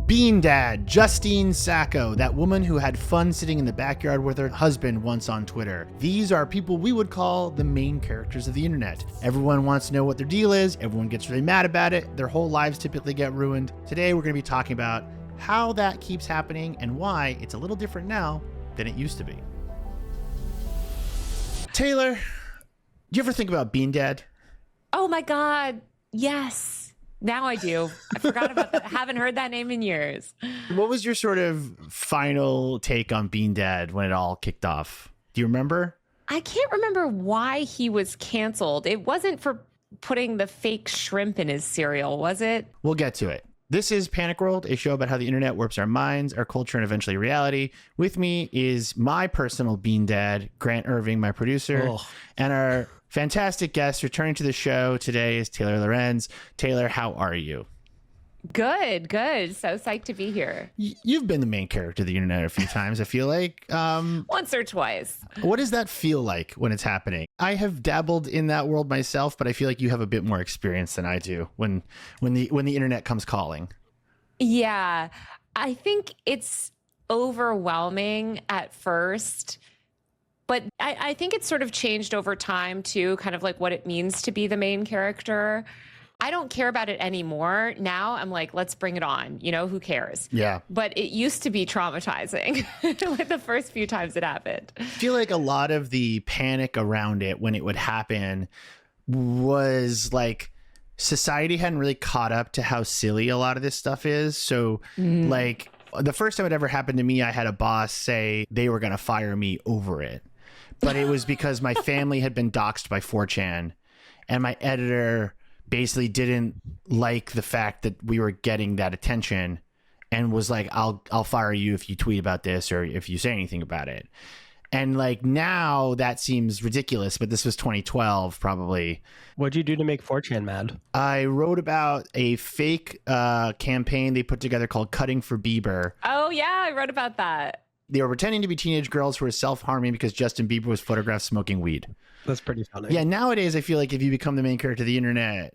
BeanDad, Justine Sacco, that woman who had fun sitting in the backyard with her husband once on Twitter. These are people we would call the main characters of the internet. Everyone wants to know what their deal is. Everyone gets really mad about it. Their whole lives typically get ruined. Today, we're going to be talking about how that keeps happening and why it's a little different now than it used to be. Taylor, do you ever think about BeanDad? Oh my God, yes. Now I do. I forgot about that. I haven't heard that name in years. What was your sort of final take on BeanDad when it all kicked off? Do you remember? I can't remember why he was canceled. It wasn't for putting the fake shrimp in his cereal, was it? We'll get to it. This is Panic World, a show about how the internet warps our minds, our culture, and eventually reality. With me is my personal BeanDad, Grant Irving, my producer, and our fantastic guest returning to the show today is Taylor Lorenz. Taylor, how are you? Good. So psyched to be here. You've been the main character of the internet a few times, I feel like. Once or twice. What does that feel like when it's happening? I have dabbled in that world myself, but I feel like you have a bit more experience than I do when the internet comes calling. Yeah, I think it's overwhelming at first. But I think it's sort of changed over time, too, kind of like what it means to be the main character. I don't care about it anymore. Now I'm like, let's bring it on. You know, who cares? Yeah. But it used to be traumatizing with the first few times it happened. I feel like a lot of the panic around it when it would happen was like society hadn't really caught up to how silly a lot of this stuff is. So like the first time it ever happened to me, I had a boss say they were going to fire me over it. But it was because my family had been doxxed by 4chan and my editor basically didn't like the fact that we were getting that attention and was like, I'll fire you if you tweet about this or if you say anything about it. And like now that seems ridiculous, but this was 2012 probably. What'd you do to make 4chan mad? I wrote about a fake campaign they put together called Cutting for Bieber. Oh, yeah, I wrote about that. They were pretending to be teenage girls who were self-harming because Justin Bieber was photographed smoking weed. That's pretty funny. Yeah, nowadays I feel like if you become the main character of the internet,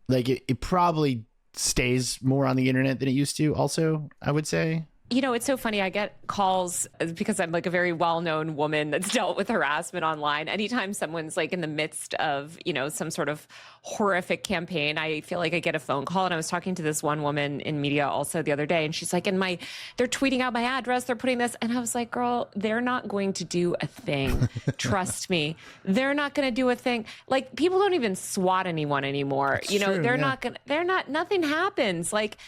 like it probably stays more on the internet than it used to also, I would say. You know, it's so funny. I get calls because I'm like a very well-known woman that's dealt with harassment online. Anytime someone's like in the midst of, you know, some sort of horrific campaign, I feel like I get a phone call. And I was talking to this one woman in media also the other day, and she's like, they're tweeting out my address. They're putting this. And I was like, girl, they're not going to do a thing. Trust me. They're not going to do a thing. Like people don't even SWAT anyone anymore. That's you know, true, nothing happens. Like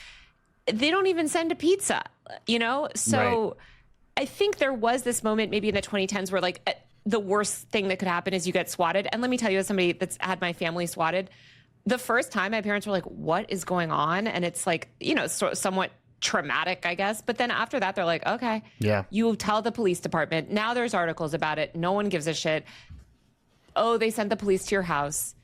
they don't even send a pizza. You know, so right. I think there was this moment maybe in the 2010s where like the worst thing that could happen is you get swatted. And let me tell you, as somebody that's had my family swatted, the first time my parents were like, what is going on? And it's like, you know, somewhat traumatic, I guess. But then after that, they're like, okay, yeah, you tell the police department. Now there's articles about it. No one gives a shit. Oh, they sent the police to your house.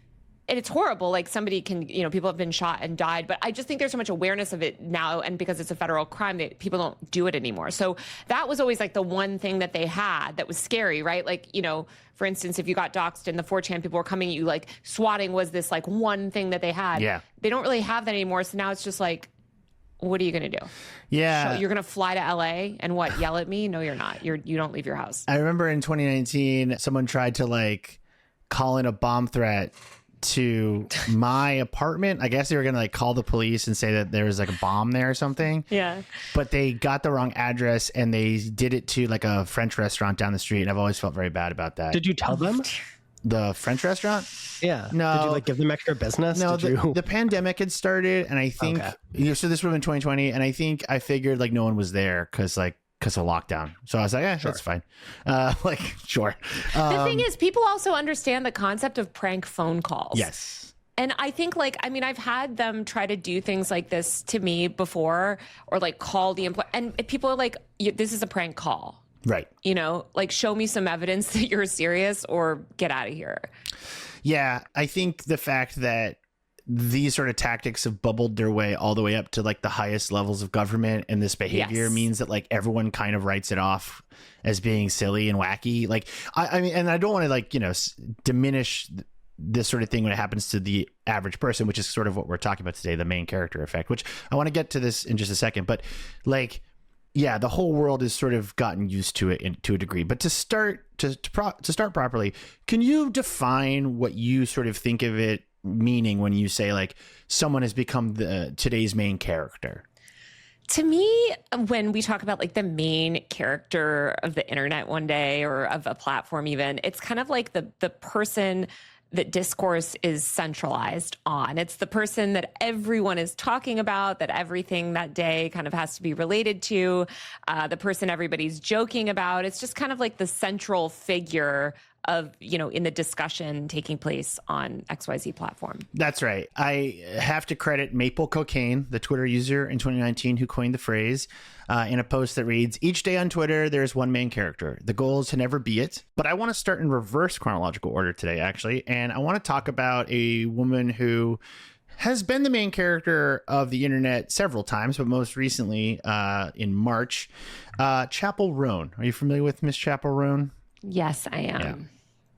And it's horrible. Like somebody can, you know, people have been shot and died, but I just think there's so much awareness of it now. And because it's a federal crime, that people don't do it anymore. So that was always like the one thing that they had that was scary, right? Like, you know, for instance, if you got doxxed and the 4chan people were coming at you, like swatting was this like one thing that they had. Yeah. They don't really have that anymore. So now it's just like, what are you going to do? Yeah. You're going to fly to LA and what? Yell at me? No, you're not. You don't leave your house. I remember in 2019, someone tried to like call in a bomb threat to my apartment. I guess they were gonna like call the police and say that there was like a bomb there or something. Yeah. But they got the wrong address and they did it to like a French restaurant down the street. And I've always felt very bad about that. Did you tell them? The French restaurant? Yeah. No. Did you like give them extra business? No, the pandemic had started and I think, you know, so this would have been 2020. And I think I figured like no one was there because of lockdown. So I was like, sure. That's fine. Sure. The thing is, people also understand the concept of prank phone calls. Yes. And I think I've had them try to do things like this to me before or like call the employee and people are like, this is a prank call. Right. You know, like show me some evidence that you're serious or get out of here. Yeah. I think the fact that these sort of tactics have bubbled their way all the way up to like the highest levels of government, and this behavior means that like everyone kind of writes it off as being silly and wacky. Like I mean, and I don't want to like, you know, diminish this sort of thing when it happens to the average person, which is sort of what we're talking about today, the main character effect, which I want to get to this in just a second. But like, yeah, the whole world has sort of gotten used to it to a degree. But to start properly, can you define what you sort of think of it meaning when you say like someone has become today's main character? To me, when we talk about like the main character of the internet one day, or of a platform even, it's kind of like the person that discourse is centralized on. It's the person that everyone is talking about, that everything that day kind of has to be related to, the person everybody's joking about. It's just kind of like the central figure of, you know, in the discussion taking place on XYZ platform. That's right. I have to credit Maple Cocaine, the Twitter user in 2019 who coined the phrase, in a post that reads, "Each day on Twitter, there's one main character. The goal is to never be it." But I want to start in reverse chronological order today, actually. And I want to talk about a woman who has been the main character of the internet several times, but most recently in March, Chappell Roan. Are you familiar with Miss Chappell Roan? Yes, I am. Yeah.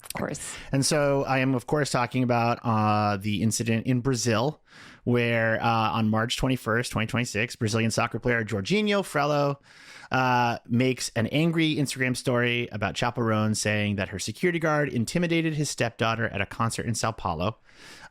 Of course. And so I am, of course, talking about the incident in Brazil, where on March 21st, 2026, Brazilian soccer player Jorginho Frello makes an angry Instagram story about Chappell Roan, saying that her security guard intimidated his stepdaughter at a concert in Sao Paulo.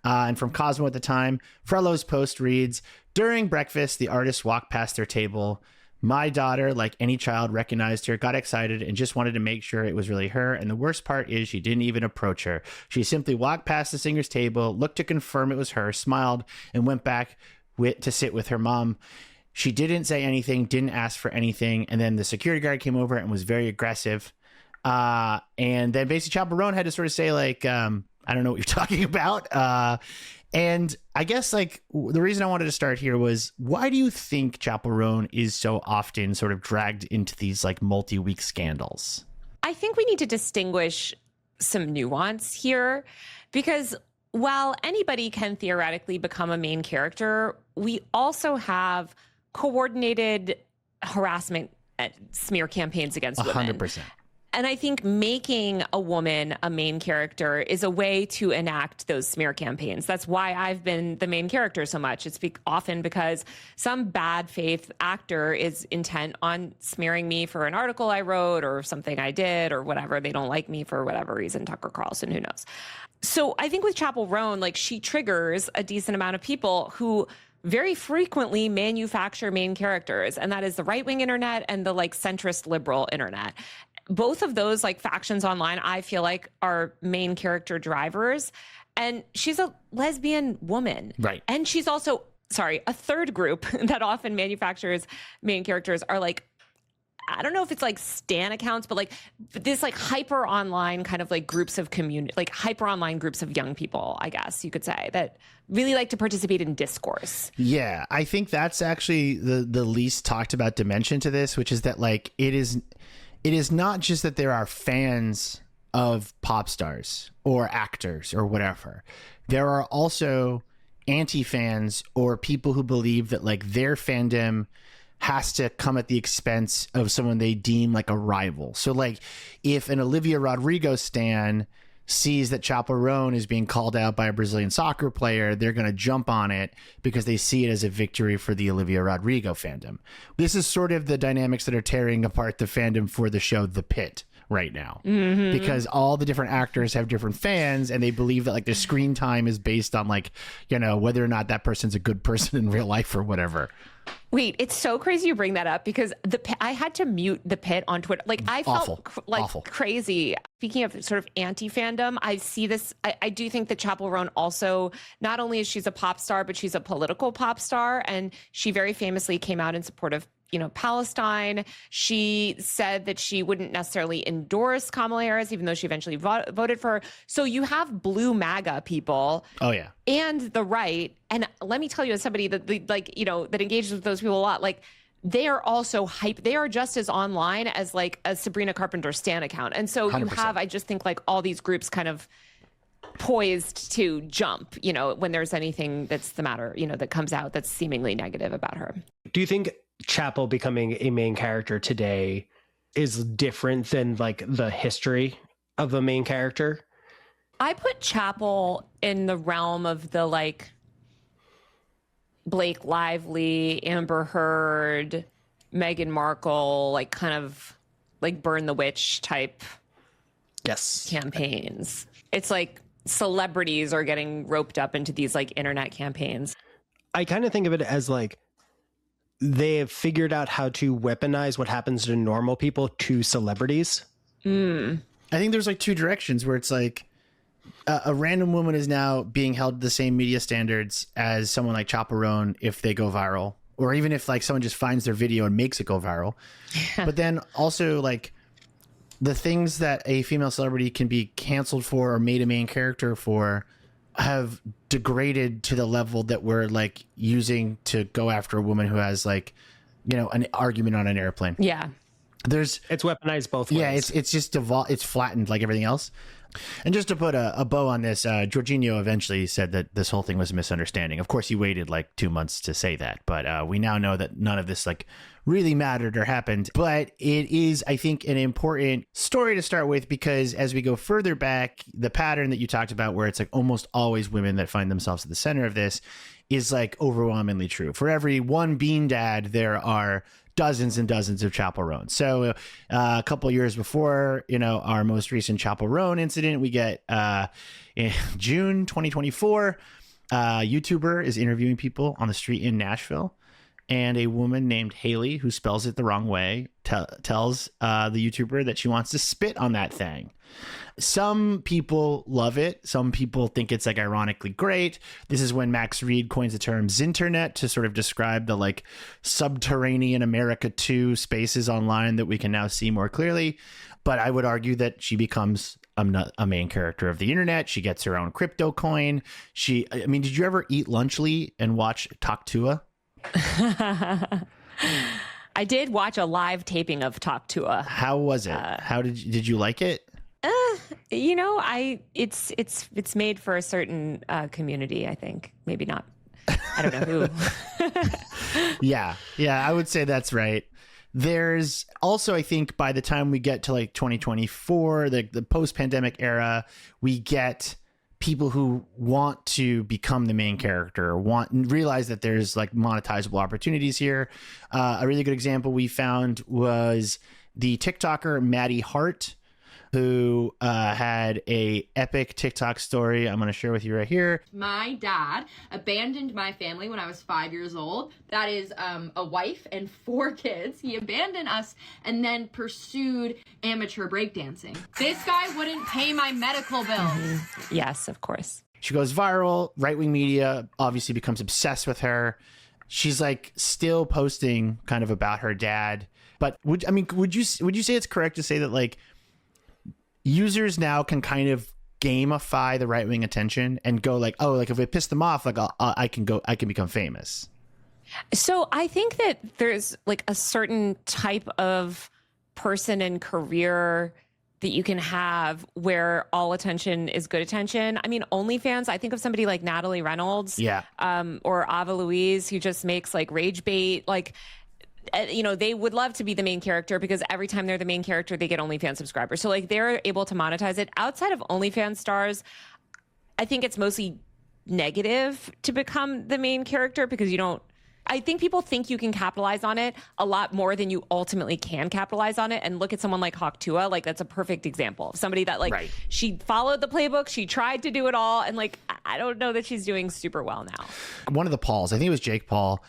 And from Cosmo at the time, Frello's post reads, "During breakfast, the artist walked past their table. My daughter, like any child, recognized her, got excited, and just wanted to make sure it was really her. And the worst part is she didn't even approach her. She simply walked past the singer's table, looked to confirm it was her, smiled, and went back to sit with her mom. She didn't say anything, didn't ask for anything. And then the security guard came over and was very aggressive. And then basically Chappell Roan had to sort of say, like, I don't know what you're talking about. And I guess like the reason I wanted to start here was, why do you think Chappell Roan is so often sort of dragged into these like multi-week scandals? I think we need to distinguish some nuance here, because while anybody can theoretically become a main character, we also have coordinated harassment and smear campaigns against women. 100%. And I think making a woman a main character is a way to enact those smear campaigns. That's why I've been the main character so much. It's often because some bad faith actor is intent on smearing me for an article I wrote or something I did or whatever. They don't like me for whatever reason, Tucker Carlson, who knows. So I think with Chappell Roan, like, she triggers a decent amount of people who very frequently manufacture main characters, and that is the right-wing internet and the like centrist liberal internet. Both of those like factions online, I feel like, are main character drivers. And she's a lesbian woman. Right. And she's also, a third group that often manufactures main characters are like, I don't know if it's like stan accounts, but like this like hyper online kind of like groups of community, like hyper online groups of young people, I guess you could say, that really like to participate in discourse. Yeah, I think that's actually the least talked about dimension to this, which is that like it is not just that there are fans of pop stars or actors or whatever. There are also anti-fans or people who believe that like their fandom has to come at the expense of someone they deem like a rival. So like if an Olivia Rodrigo stan sees that Chappell Roan is being called out by a Brazilian soccer player, they're going to jump on it because they see it as a victory for the Olivia Rodrigo fandom. This is sort of the dynamics that are tearing apart the fandom for the show The Pit right now, because all the different actors have different fans, and they believe that like their screen time is based on like, you know, whether or not that person's a good person in real life or whatever. Wait, it's so crazy you bring that up, because I had to mute The Pit on Twitter. Like I felt Awful. crazy. Speaking of sort of anti-fandom, I see this. I do think that Chappell Roan also, not only is she's a pop star, but she's a political pop star. And she very famously came out in support of, you know, Palestine. She said that she wouldn't necessarily endorse Kamala Harris, even though she eventually voted for her. So you have blue MAGA people. Oh, yeah. And the right. And let me tell you, as somebody that like, you know, that engages with those people a lot, like they are also hype. They are just as online as like a Sabrina Carpenter stan account. And so 100%. you have, I just think like all these groups kind of poised to jump, you know, when there's anything that's the matter, you know, that comes out that's seemingly negative about her. Do you think Chappell becoming a main character today is different than like the history of a main character? I put Chappell in the realm of the like Blake Lively, Amber Heard, Meghan Markle, like kind of like burn the witch type Yes. campaigns. It's like celebrities are getting roped up into these like internet campaigns. I kind of think of it as like they have figured out how to weaponize what happens to normal people to celebrities. I think there's like two directions where it's like a random woman is now being held to the same media standards as someone like Chappell Roan if they go viral, or even if like someone just finds their video and makes it go viral. But then also like the things that a female celebrity can be canceled for or made a main character for have degraded to the level that we're like using to go after a woman who has like, you know, an argument on an airplane. Yeah. It's weaponized both ways. Yeah, it's just it's flattened like everything else. And just to put a bow on this, Jorginho eventually said that this whole thing was a misunderstanding. Of course, he waited like 2 months to say that, but we now know that none of this like really mattered or happened. But it is, I think, an important story to start with, because as we go further back, the pattern that you talked about, where it's like almost always women that find themselves at the center of this, is like overwhelmingly true. For every one BeanDad, there are dozens and dozens of Chappell Roan. So a couple years before, you know, our most recent Chappell Roan incident, we get in June 2024, YouTuber is interviewing people on the street in Nashville, and a woman named Haley, who spells it the wrong way, tells the YouTuber that she wants to spit on that thing. Some people love it. Some people think it's like ironically great. This is when Max Reed coins the term Zinternet to sort of describe the like subterranean America 2 spaces online that we can now see more clearly. But I would argue that she becomes a main character of the internet. She gets her own crypto coin. I mean, did you ever eat lunchly and watch Talk Tua? I did watch a live taping of Talk Tua. How was it? How did you like it? You know, it's made for a certain community, I think. Maybe not. I don't know who. Yeah, I would say that's right. There's also, I think, by the time we get to like 2024, the post-pandemic era, we get people who want to become the main character, realize that there's like monetizable opportunities here. A really good example we found was the TikToker Maddie Hart, who had a epic TikTok story I'm going to share with you right here. My dad abandoned my family when I was 5 years old. That is a wife and 4 kids. He abandoned us and then pursued amateur breakdancing. This guy wouldn't pay my medical bills. Mm-hmm. Yes, of course. She goes viral. Right-wing media obviously becomes obsessed with her. She's like still posting kind of about her dad. But would you say it's correct to say that like users now can kind of gamify the right-wing attention and go like, oh, like if it pissed them off, like I can become famous? So I think that there's like a certain type of person and career that you can have where all attention is good attention. I mean, OnlyFans, I think of somebody like Natalie Reynolds, or Ava Louise, who just makes like rage bait, like, you know, they would love to be the main character because every time they're the main character, they get OnlyFans subscribers. So like they're able to monetize it. Outside of OnlyFans stars, I think it's mostly negative to become the main character because I think people think you can capitalize on it a lot more than you ultimately can capitalize on it. And look at someone like Hawk Tua, like that's a perfect example of somebody that like She followed the playbook, she tried to do it all, and like I don't know that she's doing super well now. One of the Pauls, I think it was Jake Paul,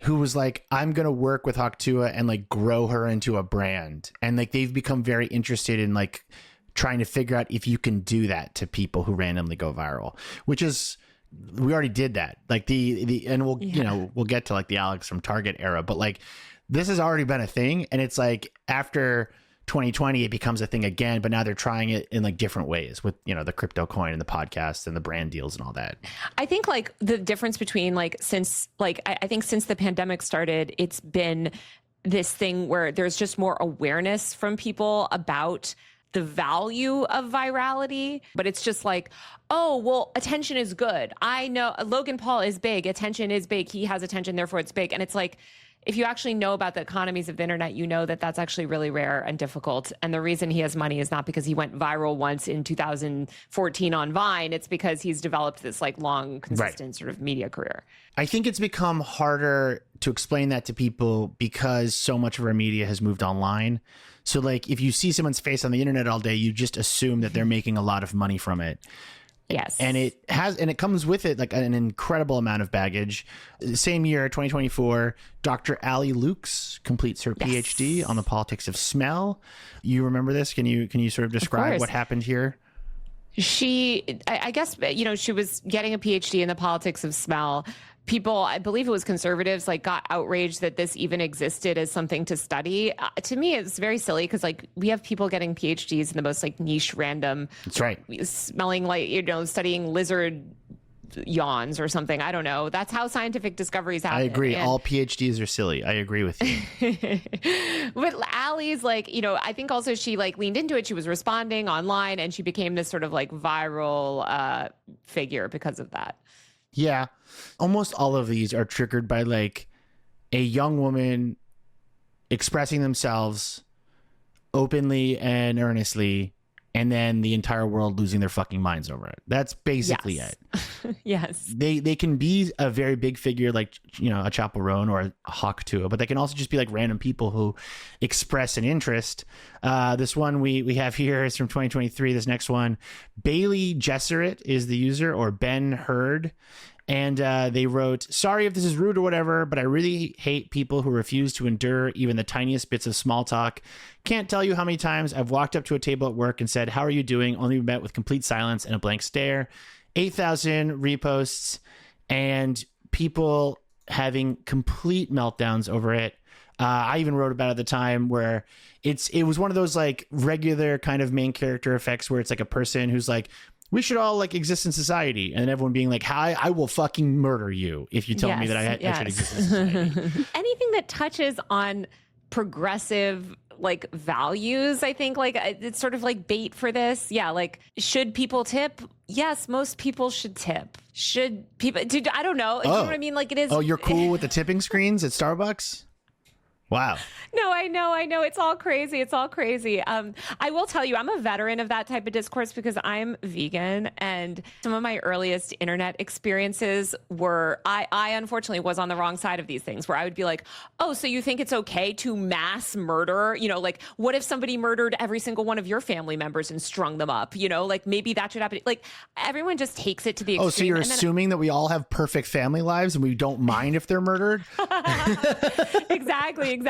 who was like, I'm going to work with Hawk Tua and like grow her into a brand. And like they've become very interested in like trying to figure out if you can do that to people who randomly go viral, which is, we already did that. Like and we'll, you know, we'll get to like the Alex from Target era, but like this has already been a thing. And it's like after 2020, it becomes a thing again, but now they're trying it in like different ways with, you know, the crypto coin and the podcast and the brand deals and all that. I think like the difference between like, since like, I think since the pandemic started, it's been this thing where there's just more awareness from people about the value of virality, but it's just like, oh, well, attention is good. I know Logan Paul is big. Attention is big. He has attention, therefore it's big. And it's like, if you actually know about the economies of the internet, you know that that's actually really rare and difficult. And the reason he has money is not because he went viral once in 2014 on Vine. It's because he's developed this like long, consistent sort of media career. I think it's become harder to explain that to people because so much of our media has moved online. So like if you see someone's face on the internet all day, you just assume that they're making a lot of money from it. Yes. And it comes with it like an incredible amount of baggage. Same year, 2024, Dr. Ali Lukes completes her PhD on the politics of smell. You remember this? Can you sort of describe what happened here? I guess, she was getting a PhD in the politics of smell. People, I believe it was conservatives, like got outraged that this even existed as something to study. To me, it's very silly because like we have people getting PhDs in the most like niche, random. That's right. Smelling like, studying lizard yawns or something. I don't know. That's how scientific discoveries happen. I agree. All PhDs are silly. I agree with you. But Allie's like, I think also she like leaned into it. She was responding online and she became this sort of like viral figure because of that. Yeah. Almost all of these are triggered by like a young woman expressing themselves openly and earnestly, and then the entire world losing their fucking minds over it. That's basically it. Yes. They can be a very big figure like, a Chappell Roan or a Hawk Tua, but they can also just be like random people who express an interest. This one we have here is from 2023. This next one, Bailey Jesseret is the user, or Ben Hurd. And they wrote, sorry if this is rude or whatever, but I really hate people who refuse to endure even the tiniest bits of small talk. Can't tell you how many times I've walked up to a table at work and said, how are you doing? Only met with complete silence and a blank stare. 8,000 reposts and people having complete meltdowns over it. I even wrote about it at the time where it was one of those like regular kind of main character effects where it's like a person who's like, we should all like exist in society, and then everyone being like, hi, I will fucking murder you if you tell me that I should exist in society. Anything that touches on progressive like values, I think like it's sort of like bait for this. Yeah, like should people tip? Yes, most people should tip. Should people? Dude, I don't know. You know what I mean? Like it is. Oh, you're cool with the tipping screens at Starbucks? Wow. No, I know. It's all crazy. I will tell you, I'm a veteran of that type of discourse because I'm vegan, and some of my earliest internet experiences were, I unfortunately was on the wrong side of these things where I would be like, oh, so you think it's okay to mass murder? Like what if somebody murdered every single one of your family members and strung them up? Like maybe that should happen. Like everyone just takes it to the extreme. Oh, so you're assuming that we all have perfect family lives and we don't mind if they're murdered? Exactly.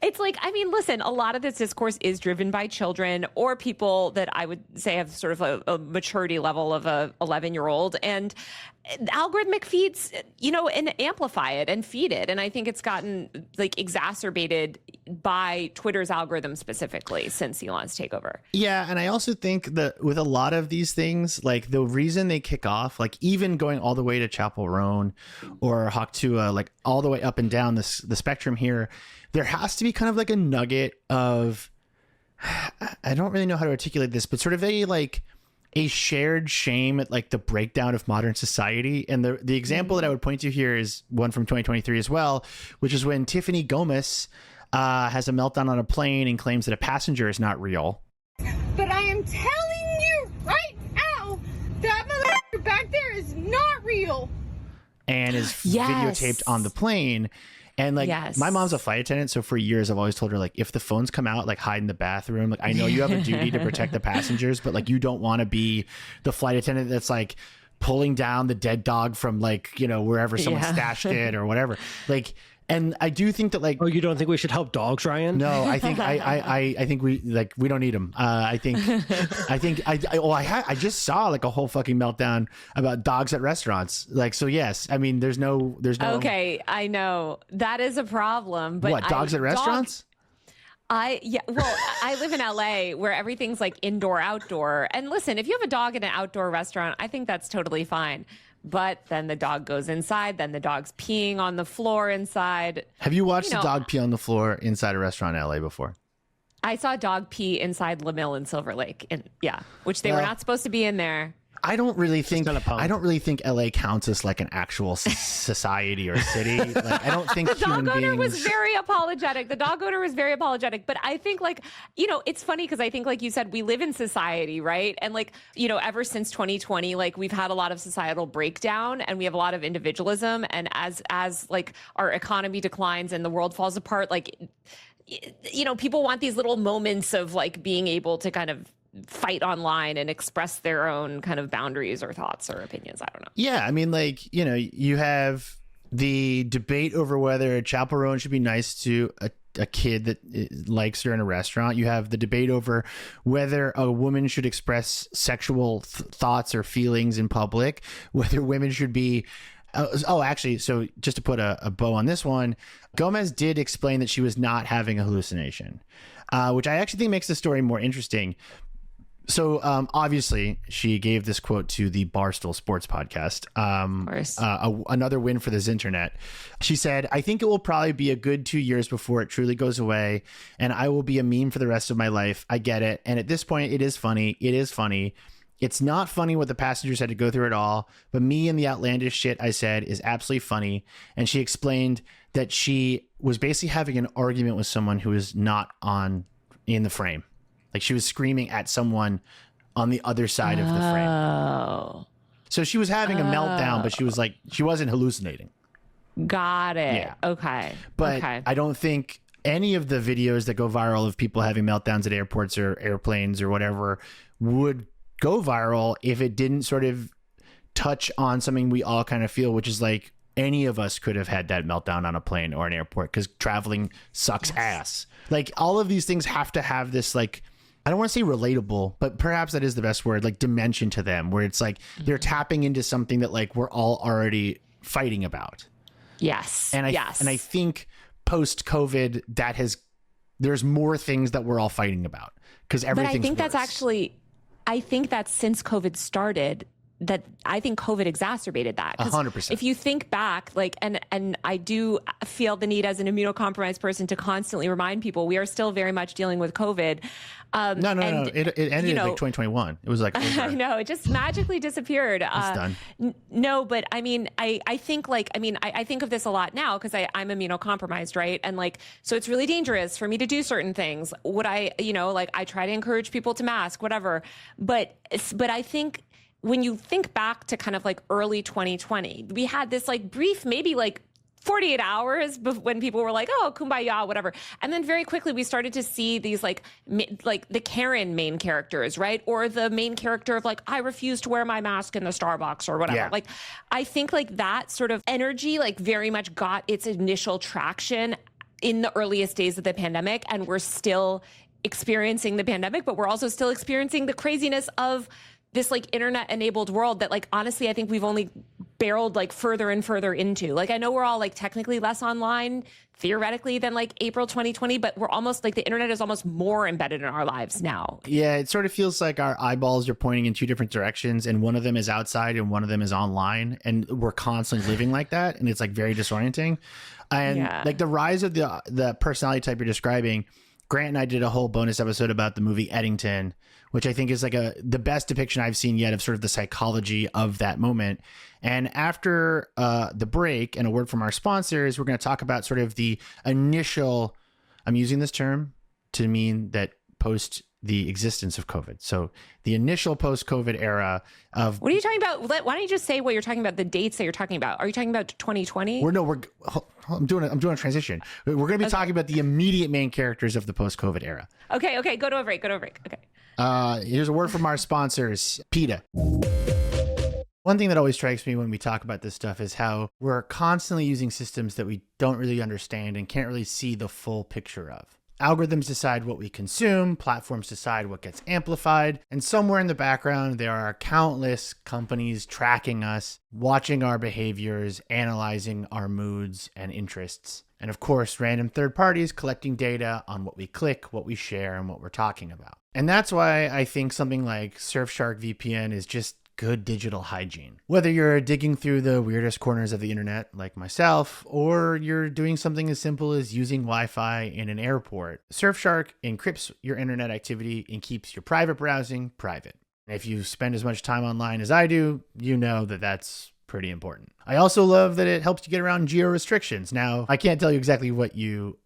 It's like, I mean, listen, a lot of this discourse is driven by children or people that I would say have sort of a maturity level of a 11-year-old, and algorithmic feeds, and amplify it and feed it. And I think it's gotten like exacerbated by Twitter's algorithm specifically since Elon's takeover. Yeah. And I also think that with a lot of these things, like the reason they kick off, like even going all the way to Chappell Roan or Hawk Tua, like all the way up and down the spectrum here, there has to be kind of like a nugget of, I don't really know how to articulate this, but sort of a shared shame at like the breakdown of modern society. And the example that I would point to here is one from 2023 as well, which is when Tiffany Gomez has a meltdown on a plane and claims that a passenger is not real. But I am telling you right now, that motherfucker back there is not real. And is videotaped on the plane. And like my mom's a flight attendant, so for years I've always told her, like, if the phones come out, like hide in the bathroom. Like I know you have a duty to protect the passengers, but like you don't want to be the flight attendant that's like pulling down the dead dog from like, wherever someone stashed it or whatever. Like, and I do think that like, oh, you don't think we should help dogs, Ryan? No, I think I think we don't need them. I just saw like a whole fucking meltdown about dogs at restaurants. Like, so yes, I mean, there's no. Okay, I know that is a problem. But what, dogs at restaurants? I live in LA where everything's like indoor, outdoor. And listen, if you have a dog in an outdoor restaurant, I think that's totally fine. But then the dog goes inside, then the dog's peeing on the floor inside. Have you watched a dog pee on the floor inside a restaurant in LA before? I saw a dog pee inside La Mille in Silver Lake, which they were not supposed to be in there. I don't really think gonna pump. I don't really think LA counts as like an actual society or city. Like I don't think The dog human owner beings. was very apologetic. The dog owner was very apologetic. But I think, like, you know, it's funny because I think, like you said, we live in society, right? And, like, you know, ever since 2020, like, we've had a lot of societal breakdown and we have a lot of individualism. And as like our economy declines and the world falls apart, like, you know, people want these little moments of like being able to kind of fight online and express their own kind of boundaries or thoughts or opinions. I don't know. Yeah, I mean, like, you know, you have the debate over whether Chappell Roan should be nice to a kid that likes her in a restaurant. You have the debate over whether a woman should express sexual thoughts or feelings in public, whether women should be actually, so just to put a bow on this one, Gomez did explain that she was not having a hallucination, which I actually think makes the story more interesting. So obviously, she gave this quote to the Barstool Sports podcast. Of course. Another win for this internet. She said, "I think it will probably be a good 2 years before it truly goes away, and I will be a meme for the rest of my life. I get it. And at this point, it is funny. It is funny. It's not funny what the passengers had to go through at all, but me and the outlandish shit I said is absolutely funny." And she explained that she was basically having an argument with someone who is not in the frame. Like she was screaming at someone on the other side of the frame. Oh, So she was having a meltdown, but she was like, she wasn't hallucinating. got it. Yeah. Okay. But okay. I don't think any of the videos that go viral of people having meltdowns at airports or airplanes or whatever would go viral if it didn't sort of touch on something we all kind of feel, which is like any of us could have had that meltdown on a plane or an airport because traveling sucks ass. Like all of these things have to have this, like, I don't want to say relatable, but perhaps that is the best word, like dimension to them, where it's like they're tapping into something that like we're all already fighting about. Yes. And I think post COVID there's more things that we're all fighting about because everything's But I think worse. that's actually, I think that since COVID started, that I think COVID exacerbated that. 100%. If you think back, like, and I do feel the need as an immunocompromised person to constantly remind people we are still very much dealing with COVID. No. It ended in like 2021. It was like over. I know, it just magically disappeared. It's done. No, but I mean, I think like, I think of this a lot now because I'm immunocompromised, right? And like, so it's really dangerous for me to do certain things. Would I, you know, like I try to encourage people to mask, whatever. But I think when you think back to kind of like early 2020, we had this like brief, maybe like 48 hours when people were like, oh, kumbaya, whatever. And then very quickly we started to see these like the Karen main characters, right? Or the main character of like, I refuse to wear my mask in the Starbucks or whatever. Yeah. Like, I think like that sort of energy like very much got its initial traction in the earliest days of the pandemic. And we're still experiencing the pandemic, but we're also still experiencing the craziness of this like internet enabled world that like, honestly, I think we've only barreled like further and further into. Like, I know we're all like technically less online theoretically than like April 2020, but we're almost like the internet is almost more embedded in our lives now. Yeah, it sort of feels like our eyeballs are pointing in two different directions and one of them is outside and one of them is online. And we're constantly living like that. And it's like very disorienting. And like the rise of the personality type you're describing, Grant and I did a whole bonus episode about the movie Eddington, which I think is like the best depiction I've seen yet of sort of the psychology of that moment. And after the break and a word from our sponsors, we're going to talk about sort of the initial, I'm using this term to mean that post the existence of COVID. So the initial post-COVID era of... What are you talking about? Why don't you just say what you're talking about, the dates that you're talking about? Are you talking about 2020? I'm doing a transition. We're going to be talking about the immediate main characters of the post-COVID era. Okay. Go to a break. Okay. Here's a word from our sponsors, PETA. One thing that always strikes me when we talk about this stuff is how we're constantly using systems that we don't really understand and can't really see the full picture of. Algorithms decide what we consume, platforms decide what gets amplified, and somewhere in the background there are countless companies tracking us, watching our behaviors, analyzing our moods and interests. And of course, random third parties collecting data on what we click, what we share, and what we're talking about. And that's why I think something like Surfshark VPN is just good digital hygiene. Whether you're digging through the weirdest corners of the internet like myself, or you're doing something as simple as using Wi-Fi in an airport, Surfshark encrypts your internet activity and keeps your private browsing private. If you spend as much time online as I do, you know that that's pretty important. I also love that it helps you get around geo restrictions. Now, I can't tell you exactly what you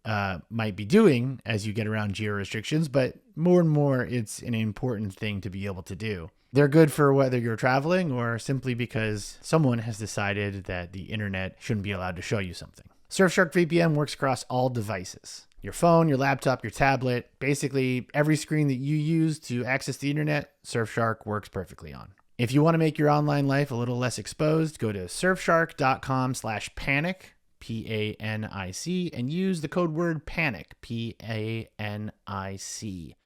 might be doing as you get around geo restrictions, but more and more, it's an important thing to be able to do. They're good for whether you're traveling or simply because someone has decided that the internet shouldn't be allowed to show you something. Surfshark VPN works across all devices. Your phone, your laptop, your tablet, basically every screen that you use to access the internet, Surfshark works perfectly on. If you want to make your online life a little less exposed, go to surfshark.com/panic, PANIC, and use the code word PANIC, PANIC.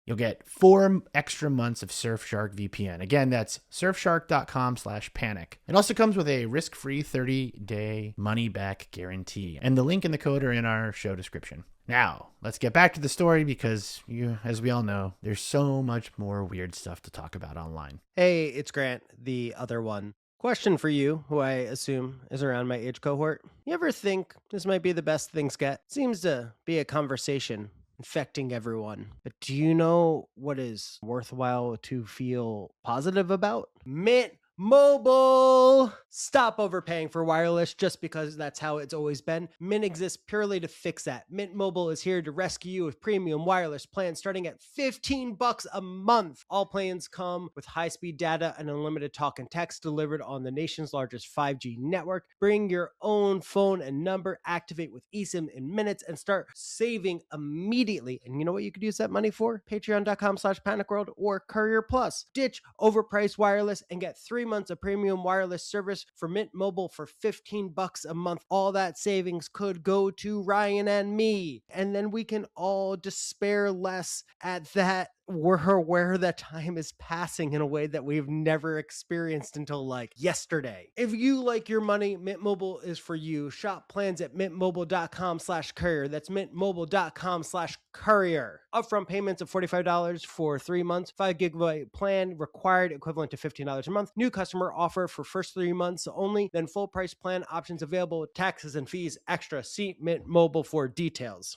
You'll get 4 extra months of Surfshark VPN. Again, that's surfshark.com/panic. It also comes with a risk-free 30-day money-back guarantee. And the link and the code are in our show description. Now, let's get back to the story because, as we all know, there's so much more weird stuff to talk about online. Hey, it's Grant, the other one. Question for you, who I assume is around my age cohort. You ever think this might be the best things get? Seems to be a conversation infecting everyone. But do you know what is worthwhile to feel positive about? Mint Mobile! Stop overpaying for wireless just because that's how it's always been. Mint exists purely to fix that. Mint Mobile is here to rescue you with premium wireless plans starting at $15 a month. All plans come with high-speed data and unlimited talk and text delivered on the nation's largest 5G network. Bring your own phone and number, activate with eSIM in minutes, and start saving immediately. And you know what you could use that money for? Patreon.com/panicworld or Courier Plus. Ditch overpriced wireless and get 3 months of premium wireless service for Mint Mobile for $15 a month. All that savings could go to Ryan and me, and then we can all despair less at that where the time is passing in a way that we've never experienced until like yesterday. If you like your money, Mint Mobile is for you. Shop plans at mintmobile.com/courier. That's mintmobile.com/courier. Upfront payments of $45 for 3 months. 5 gigabyte plan required, equivalent to $15 a month. New customer offer for first 3 months only. Then full price plan options available with taxes and fees extra. See Mint Mobile for details.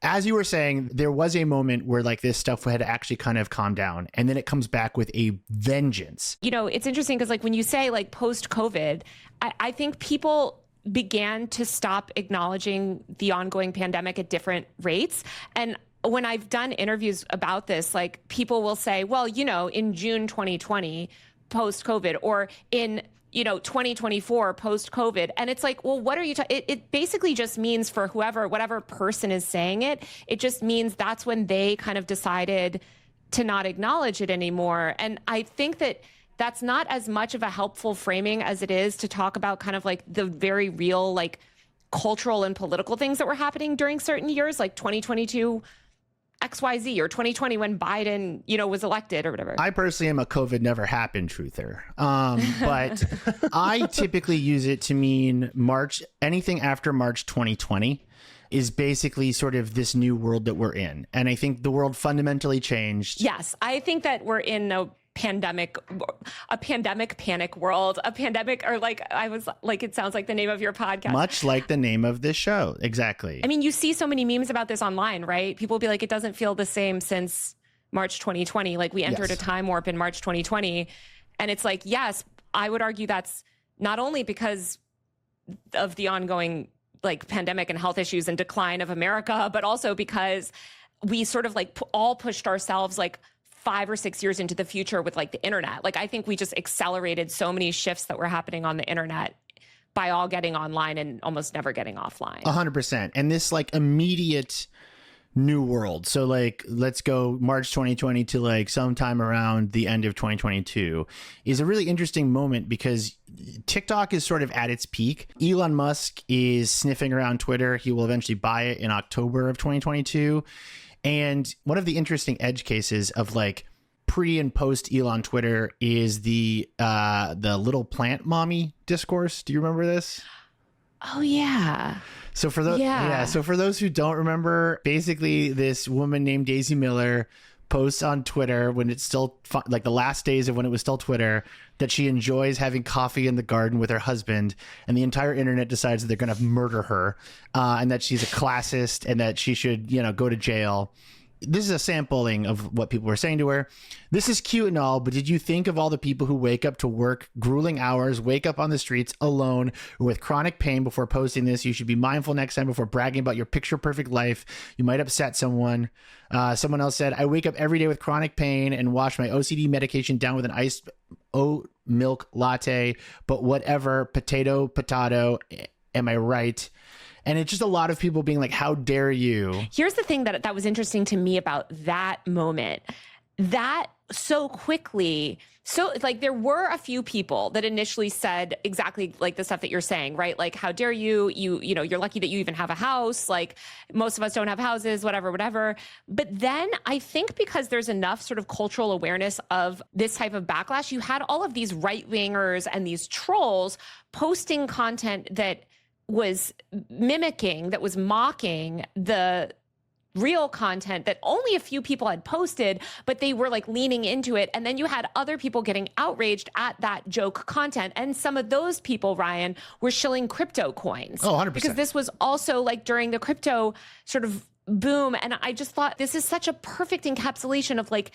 As you were saying, there was a moment where like this stuff had actually kind of calmed down, and then it comes back with a vengeance. You know, it's interesting because like when you say like post-COVID, I think people began to stop acknowledging the ongoing pandemic at different rates. And when I've done interviews about this, like people will say, well, you know, in June 2020, post-COVID, or in 2024 post-COVID. And it's like, well, what are you talking? It basically just means for whatever person is saying it, it just means that's when they kind of decided to not acknowledge it anymore. And I think that that's not as much of a helpful framing as it is to talk about kind of like the very real, like cultural and political things that were happening during certain years, like 2022 XYZ, or 2020 when Biden, was elected or whatever. I personally am a COVID never happened truther. But I typically use it to mean anything after March 2020 is basically sort of this new world that we're in. And I think the world fundamentally changed. Yes, I think that we're in a pandemic panic world, a pandemic, or it sounds like the name of your podcast. Much like the name of this show. Exactly. I mean, you see so many memes about this online, right? People will be like, it doesn't feel the same since March 2020. Like we entered a time warp in March 2020. And it's like, yes, I would argue that's not only because of the ongoing like pandemic and health issues and decline of America, but also because we sort of like all pushed ourselves like 5 or 6 years into the future with like the internet. Like I think we just accelerated so many shifts that were happening on the internet by all getting online and almost never getting offline. 100%. And this like immediate new world. So like, let's go March 2020 to like sometime around the end of 2022 is a really interesting moment because TikTok is sort of at its peak. Elon Musk is sniffing around Twitter. He will eventually buy it in October of 2022. And one of the interesting edge cases of like pre and post Elon Twitter is the little plant mommy discourse. Do you remember this? Oh yeah. So for those who don't remember, basically this woman named Daisy Miller posts on Twitter when it's still like the last days of when it was still Twitter that she enjoys having coffee in the garden with her husband, and the entire internet decides that they're going to murder her and that she's a classist and that she should, go to jail. this is a sampling of what people were saying to her. This is cute and all, but did you think of all the people who wake up to work grueling hours, wake up on the streets alone or with chronic pain before posting this? You should be mindful next time before bragging about your picture perfect life. You might upset someone. Someone else said, I wake up every day with chronic pain and wash my OCD medication down with an iced oat milk latte, but whatever, potato, am I right? And it's just a lot of people being like, how dare you? Here's the thing that was interesting to me about that moment. That so quickly, so like there were a few people that initially said exactly like the stuff that you're saying, right? Like, how dare you? You know, you're lucky that you even have a house. Like most of us don't have houses, whatever. But then I think because there's enough sort of cultural awareness of this type of backlash, you had all of these right-wingers and these trolls posting content that was mimicking, that was mocking the real content that only a few people had posted, but they were like leaning into it. And then you had other people getting outraged at that joke content. And some of those people, Ryan, were shilling crypto coins. Oh, 100%. Because this was also like during the crypto sort of boom. And I just thought this is such a perfect encapsulation of like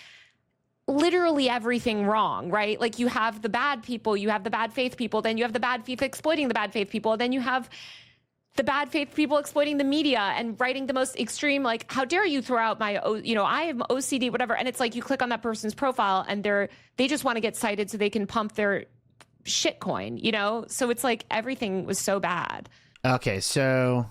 literally everything wrong, right? Like you have the bad people, you have the bad faith people, then you have the bad faith exploiting the bad faith people, then you have the bad faith people exploiting the media and writing the most extreme, like, how dare you throw out my, I have OCD, whatever. And it's like you click on that person's profile and they just want to get cited so they can pump their shit coin, you know? So it's like everything was so bad. Okay, so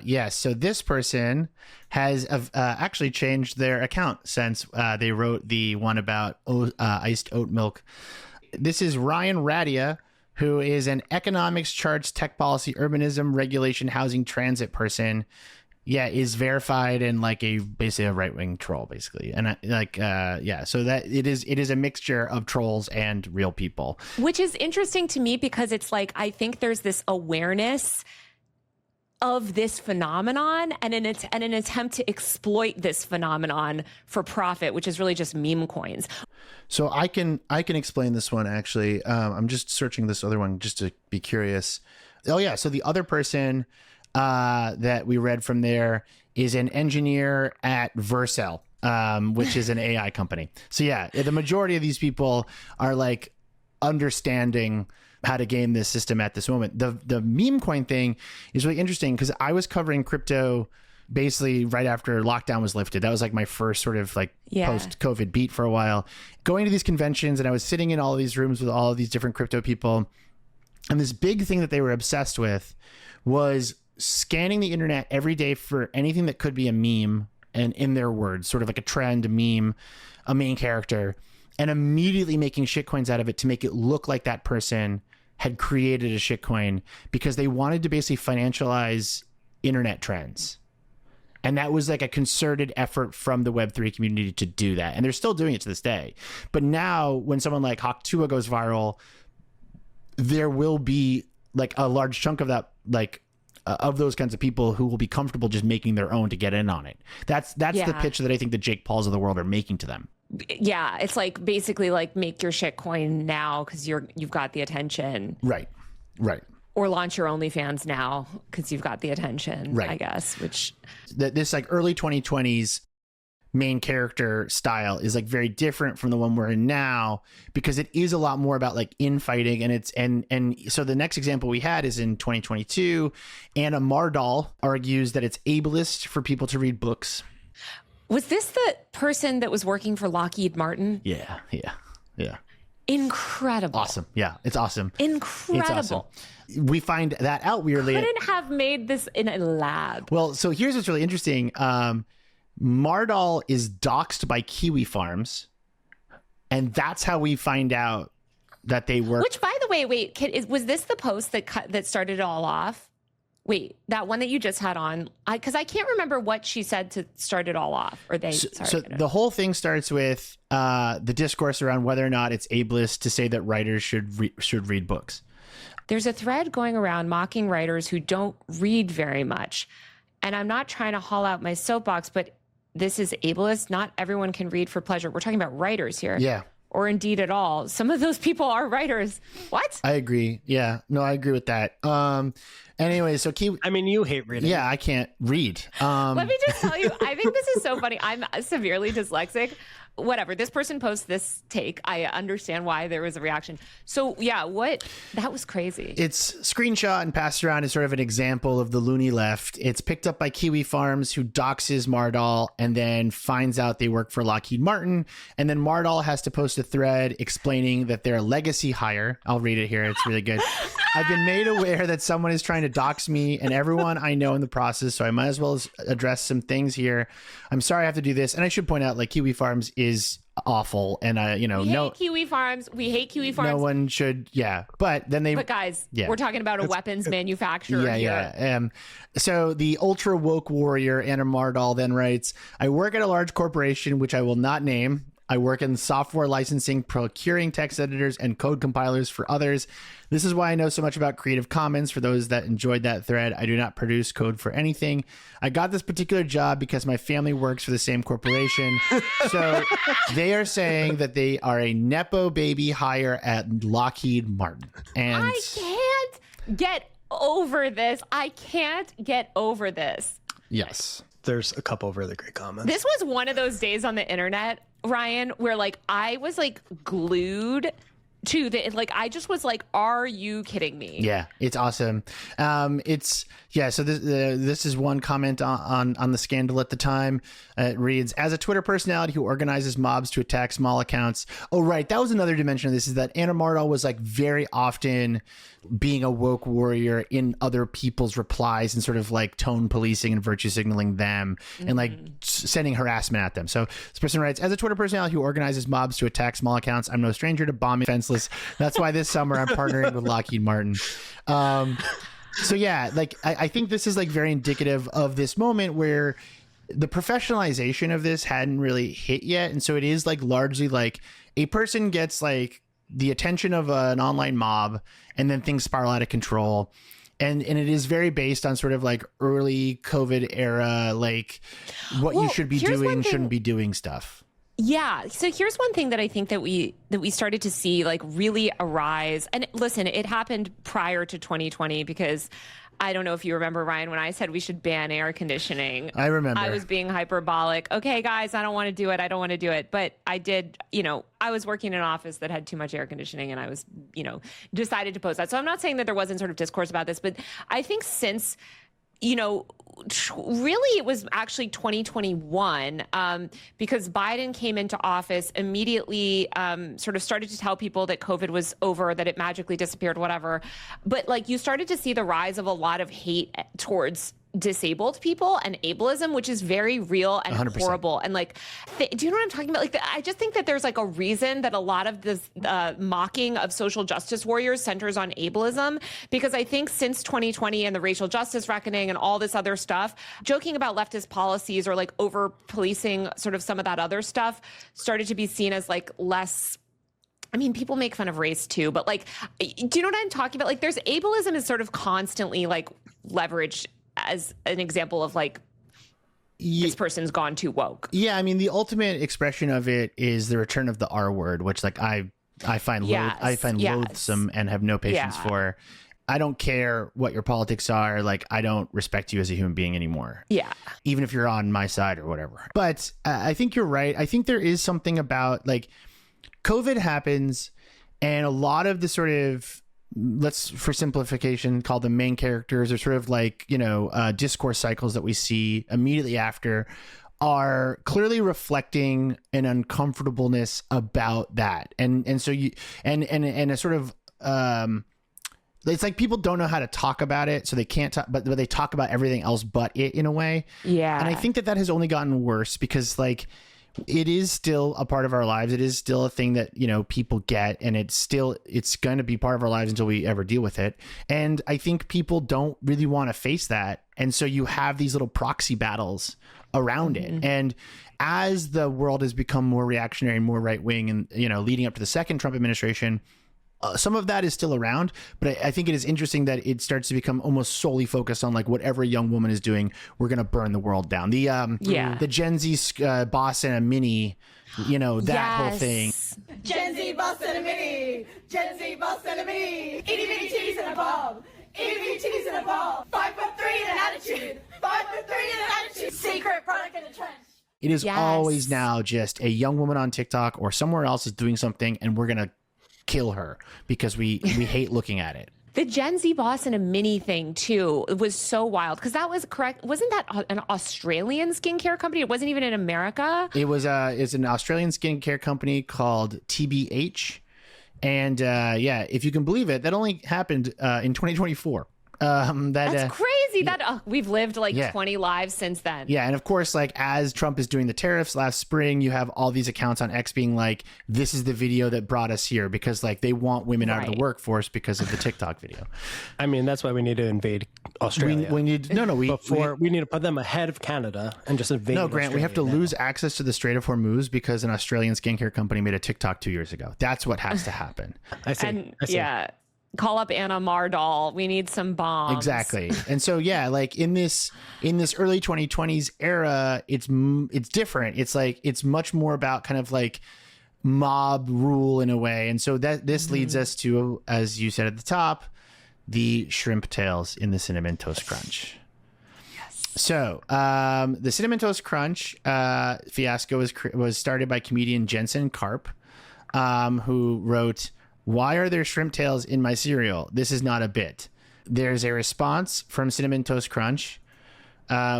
yeah, so this person has actually changed their account since they wrote the one about iced oat milk. This is Ryan Radia, who is an economics, charts, tech policy, urbanism, regulation, housing, transit person. Yeah, is verified and like basically a right-wing troll, basically. And so that it is a mixture of trolls and real people. Which is interesting to me because it's like, I think there's this awareness of this phenomenon and an attempt to exploit this phenomenon for profit, which is really just meme coins. So I can explain this one, actually. I'm just searching this other one just to be curious. Oh yeah, so the other person that we read from there is an engineer at Vercel, which is an AI company. So yeah, the majority of these people are like understanding how to game this system at this moment. The meme coin thing is really interesting because I was covering crypto basically right after lockdown was lifted. That was like my first sort of like post-COVID beat for a while. Going to these conventions, and I was sitting in all of these rooms with all of these different crypto people. And this big thing that they were obsessed with was scanning the internet every day for anything that could be a meme, and in their words, sort of like a trend, a meme, a main character, and immediately making shitcoins out of it to make it look like that person had created a shitcoin because they wanted to basically financialize internet trends. And that was like a concerted effort from the Web3 community to do that. And they're still doing it to this day. But now when someone like Hawk2a goes viral, there will be like a large chunk of that, like of those kinds of people who will be comfortable just making their own to get in on it. That's the pitch that I think the Jake Pauls of the world are making to them. Yeah, it's like basically like make your shit coin now because you've got the attention. Right. Or launch your OnlyFans now because you've got the attention, right. I guess, which... This like early 2020s main character style is like very different from the one we're in now because it is a lot more about like infighting, and it's and so the next example we had is in 2022. Anna Mardal argues that it's ableist for people to read books. Was this the person that was working for Lockheed Martin? Yeah. Incredible. Awesome. Yeah, it's awesome. Incredible. It's awesome. We find that out weirdly. Couldn't have made this in a lab. Well, so here's what's really interesting. Mardal is doxxed by Kiwi Farms, and that's how we find out that they work. Which, by the way, was this the post that started it all off? Wait, that one that you just had on, because I can't remember what she said to start it all off, or they. So the whole thing starts with the discourse around whether or not it's ableist to say that writers should read books. There's a thread going around mocking writers who don't read very much, and I'm not trying to haul out my soapbox, but this is ableist. Not everyone can read for pleasure. We're talking about writers here. Yeah. or indeed at all. Some of those people are writers. What? I agree. Yeah. No, I agree with that. Anyway, so I mean, you hate reading. Yeah, I can't read. Let me just tell you, I think this is so funny. I'm severely dyslexic. Whatever. This person posts this take. I understand why there was a reaction. So yeah, that was crazy. It's screenshot and passed around as sort of an example of the loony left. It's picked up by Kiwi Farms, who doxes Mardal and then finds out they work for Lockheed Martin. And then Mardal has to post a thread explaining that they're a legacy hire. I'll read it here. It's really good. I've been made aware that someone is trying to dox me and everyone I know in the process, so I might as well address some things here. I'm sorry I have to do this. And I should point out, like, Kiwi Farms is awful, and we hate Kiwi Farms. We hate Kiwi Farms. No one should, yeah. But guys, we're talking about a weapons manufacturer here. Yeah. So the ultra woke warrior Anna Mardal then writes, "I work at a large corporation, which I will not name. I work in software licensing, procuring text editors and code compilers for others. This is why I know so much about Creative Commons. For those that enjoyed that thread, I do not produce code for anything. I got this particular job because my family works for the same corporation." So they are saying that they are a Nepo baby hire at Lockheed Martin. And I can't get over this. I can't get over this. Yes. There's a couple of really great comments. This was one of those days on the internet, Ryan, where like I was like glued to the, like, I just was like, are you kidding me? Yeah, it's awesome. So this is one comment on the scandal at the time. It reads, "As a Twitter personality who organizes mobs to attack small accounts." Oh, right. That was another dimension of this, is that Anna Mardal was like very often being a woke warrior in other people's replies and sort of like tone policing and virtue signaling them and like sending harassment at them. So this person writes, "As a Twitter personality who organizes mobs to attack small accounts, I'm no stranger to bombing fenceless. That's why this summer I'm partnering with Lockheed Martin." So yeah, like I think this is like very indicative of this moment where the professionalization of this hadn't really hit yet. And so it is like largely like a person gets like the attention of an online mob and then things spiral out of control. And it is very based on sort of like early COVID era, like what you should be doing, shouldn't be doing stuff. Yeah. So here's one thing that I think that we started to see like really arise. And listen, it happened prior to 2020 because I don't know if you remember, Ryan, when I said we should ban air conditioning. I remember. I was being hyperbolic. Okay, guys, I don't want to do it. I don't want to do it. But I did, I was working in an office that had too much air conditioning and I was, decided to post that. So I'm not saying that there wasn't sort of discourse about this, but I think since really it was actually 2021 because Biden came into office immediately, sort of started to tell people that COVID was over, that it magically disappeared, whatever. But like you started to see the rise of a lot of hate towards disabled people and ableism, which is very real and 100%. horrible. And like, do you know what I'm talking about? Like, I just think that there's like a reason that a lot of this mocking of social justice warriors centers on ableism, because I think since 2020 and the racial justice reckoning and all this other stuff, joking about leftist policies or like over policing sort of some of that other stuff started to be seen as like less. I mean, people make fun of race too, but like, do you know what I'm talking about? Like, there's ableism is sort of constantly like leveraged as an example of like, this person's gone too woke. Yeah, I mean, the ultimate expression of it is the return of the R word, which like I find loathsome and have no patience for. I don't care what your politics are. Like, I don't respect you as a human being anymore. Yeah. Even if you're on my side or whatever. But I think you're right. I think there is something about like COVID happens and a lot of the sort of, let's for simplification call them main characters, or sort of like, discourse cycles that we see immediately after are clearly reflecting an uncomfortableness about that. And so you, and a sort of, it's like people don't know how to talk about it, so they can't talk, but they talk about everything else but it in a way. Yeah. And I think that has only gotten worse because like, it is still a part of our lives. It is still a thing that, people get, and it's going to be part of our lives until we ever deal with it. And I think people don't really want to face that. And so you have these little proxy battles around it. And as the world has become more reactionary and more right wing and, leading up to the second Trump administration, some of that is still around, but I think it is interesting that it starts to become almost solely focused on like whatever a young woman is doing, we're going to burn the world down. The Gen Z boss and a mini, that whole thing. Gen Z boss and a mini. Gen Z boss and a mini. Itty bitty titties and a bulb. Itty bitty titties and a bulb. 5'3" and an attitude. 5'3" and an attitude. Secret product in the trench. It is always now just a young woman on TikTok or somewhere else is doing something, and we're going to kill her because we hate looking at it. The Gen Z boss and a mini thing too, it was so wild because that was correct. Wasn't that an Australian skincare company? It wasn't even in America. It's an Australian skincare company called TBH. And if you can believe it, that only happened in 2024. That's crazy. We've lived 20 lives since then. Yeah, and of course, like as Trump is doing the tariffs last spring, you have all these accounts on X being like, "This is the video that brought us here," because like they want women out of the workforce because of the TikTok video. I mean, that's why we need to invade Australia. We need we need to put them ahead of Canada and just invade. No, Grant, we have to lose access to the Strait of Hormuz because an Australian skincare company made a TikTok 2 years ago. That's what has to happen. I see. And I see. yeah. Call up Anna Mardal. We need some bombs. Exactly. And so, like in this early 2020s era, it's different. It's like, it's much more about kind of like mob rule in a way. And so this leads us to, as you said at the top, the shrimp tails in the Cinnamon Toast Crunch. Yes. So the Cinnamon Toast Crunch fiasco was started by comedian Jensen Karp, who wrote, "Why are there shrimp tails in my cereal? This is not a bit." There's a response from Cinnamon Toast Crunch,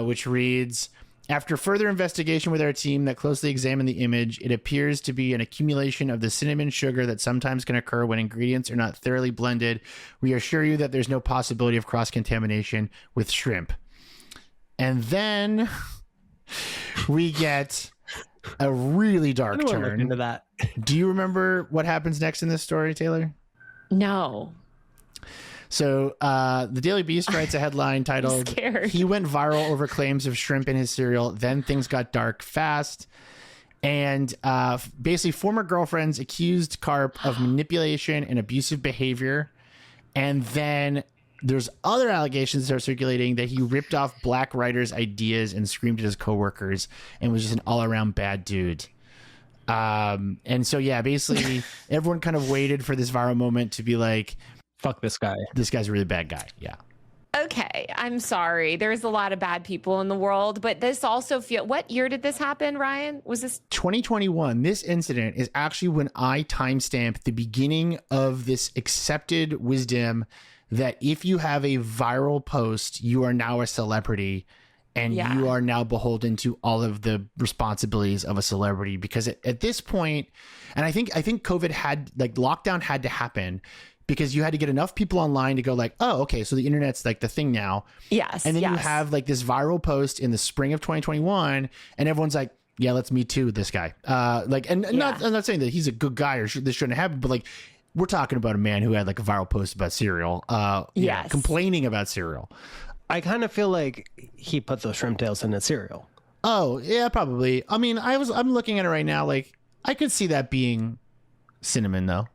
which reads, "After further investigation with our team that closely examined the image, it appears to be an accumulation of the cinnamon sugar that sometimes can occur when ingredients are not thoroughly blended. We assure you that there's no possibility of cross-contamination with shrimp." And then we get a really dark turn into that. Do you remember what happens next in this story, Taylor? No. So the Daily Beast writes a headline titled, "He went viral over claims of shrimp in his cereal. Then things got dark fast." And basically former girlfriends accused Karp of manipulation and abusive behavior. And then there's other allegations that are circulating that he ripped off black writers' ideas and screamed at his coworkers and was just an all-around bad dude. And so, basically everyone kind of waited for this viral moment to be like, fuck this guy. This guy's a really bad guy. Yeah. Okay. I'm sorry. There's a lot of bad people in the world, but this also what year did this happen, Ryan? Was this 2021? This incident is actually when I timestamped the beginning of this accepted wisdom that if you have a viral post, you are now a celebrity. And you are now beholden to all of the responsibilities of a celebrity, because at this point, and I think COVID lockdown had to happen because you had to get enough people online to go like, oh, okay, so the internet's like the thing now. Yes. And then you have like this viral post in the spring of 2021 and everyone's like, yeah, let's Me Too this guy. I'm not saying that he's a good guy or this shouldn't happen, but like we're talking about a man who had like a viral post about cereal, complaining about cereal. I kind of feel like he put those shrimp tails in a cereal. Oh, yeah, probably. I mean, I'm looking at it right now. Like, I could see that being cinnamon, though.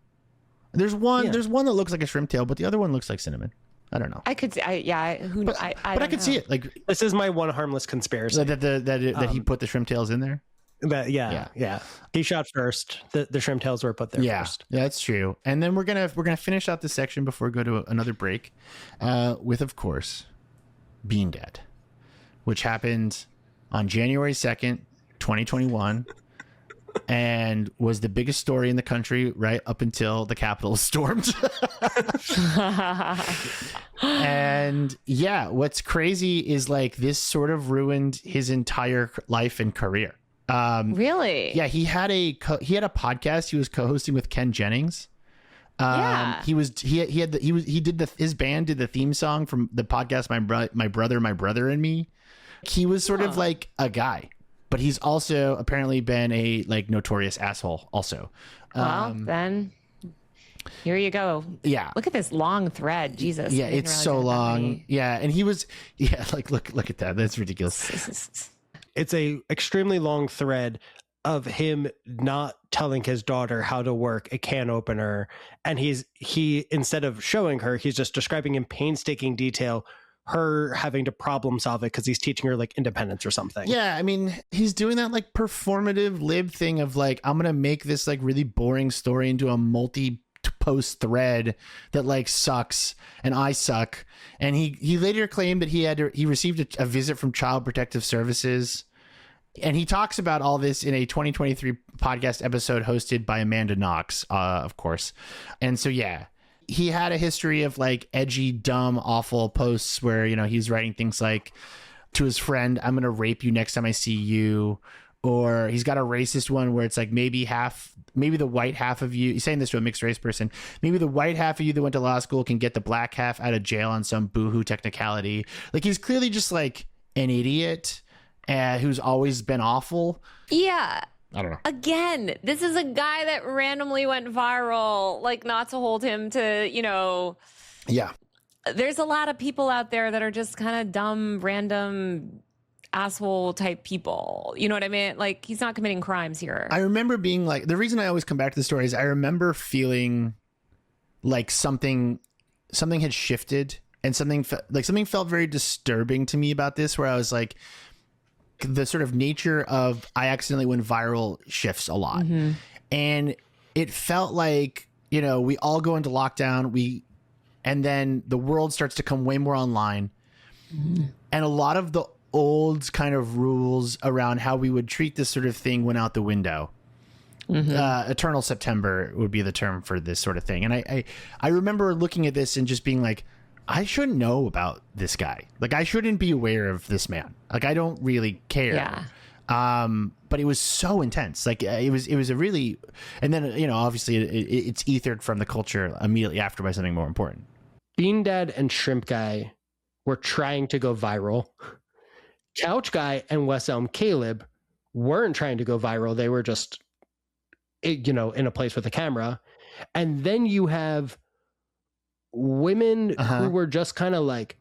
There's one that looks like a shrimp tail, but the other one looks like cinnamon. I don't know. I could see. But I could see it. Like, this is my one harmless conspiracy that he put the shrimp tails in there. Yeah. He shot first. The shrimp tails were put there first. Yeah, that's true. And then we're gonna finish out this section before we go to another break, with of course, BeanDad, which happened on January 2nd, 2021, and was the biggest story in the country right up until the Capitol was stormed. And what's crazy is like this sort of ruined his entire life and career. Really? Yeah, he had a podcast he was co-hosting with Ken Jennings. His band did the theme song from the podcast My Brother and Me. He was sort of like a guy, but he's also apparently been a like notorious asshole also. Well, then here you go. Yeah. Look at this long thread. Jesus. Yeah, it's so long. Yeah, and he was like look at that. That's ridiculous. It's a extremely long thread of him not telling his daughter how to work a can opener, and he instead of showing her, he's just describing in painstaking detail her having to problem solve it because he's teaching her like independence or something. Yeah, I mean, he's doing that like performative lib thing of like, I'm gonna make this like really boring story into a multi-post thread that like sucks and I suck. And he later claimed that he received a visit from Child Protective Services. And he talks about all this in a 2023 podcast episode hosted by Amanda Knox, of course. And so, yeah, he had a history of like edgy, dumb, awful posts where, you know, he's writing things like to his friend, I'm going to rape you next time I see you. Or he's got a racist one where it's like maybe the white half of you, he's saying this to a mixed race person, maybe the white half of you that went to law school can get the black half out of jail on some boohoo technicality. Like he's clearly just like an idiot who's always been awful. Yeah. I don't know. Again, this is a guy that randomly went viral, like not to hold him to, you know. Yeah. There's a lot of people out there that are just kind of dumb, random asshole type people. You know what I mean? Like he's not committing crimes here. I remember being like, the reason I always come back to the story is I remember feeling like something had shifted and something felt very disturbing to me about this, where I was like, the sort of nature of I accidentally went viral shifts a lot. Mm-hmm. And it felt like, you know, we all go into lockdown, and then the world starts to come way more online. Mm-hmm. And a lot of the old kind of rules around how we would treat this sort of thing went out the window. Mm-hmm. Eternal September would be the term for this sort of thing. And I remember looking at this and just being like, I shouldn't know about this guy. Like, I shouldn't be aware of this man. Like, I don't really care. Yeah. But it was so intense. Like, it was a really, and then, you know, obviously it's ethered from the culture immediately after by something more important. BeanDad and Shrimp Guy were trying to go viral. Couch Guy and West Elm Caleb weren't trying to go viral. They were just, you know, in a place with a camera. And then you have women who were just kind of like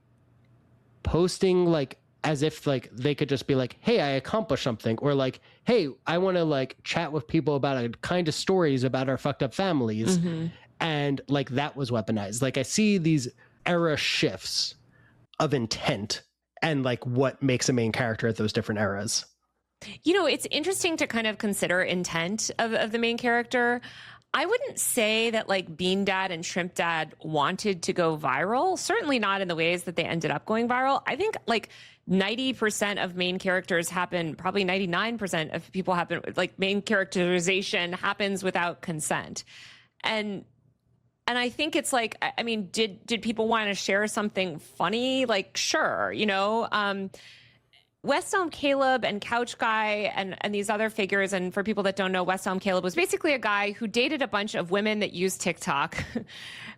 posting like as if like they could just be like, hey, I accomplished something, or like, hey, I want to like chat with people about a kind of stories about our fucked up families. Mm-hmm. And like that was weaponized. Like I see these era shifts of intent and like what makes a main character at those different eras. You know, it's interesting to kind of consider intent of the main character. I wouldn't say that like BeanDad and Shrimp Dad wanted to go viral, certainly not in the ways that they ended up going viral. I think like 90% of main characters happen, probably 99% of people happen, like main characterization happens without consent. And I think it's like, I mean, did people want to share something funny? Like, sure, you know, West Elm Caleb and Couch Guy and these other figures, and for people that don't know, West Elm Caleb was basically a guy who dated a bunch of women that used TikTok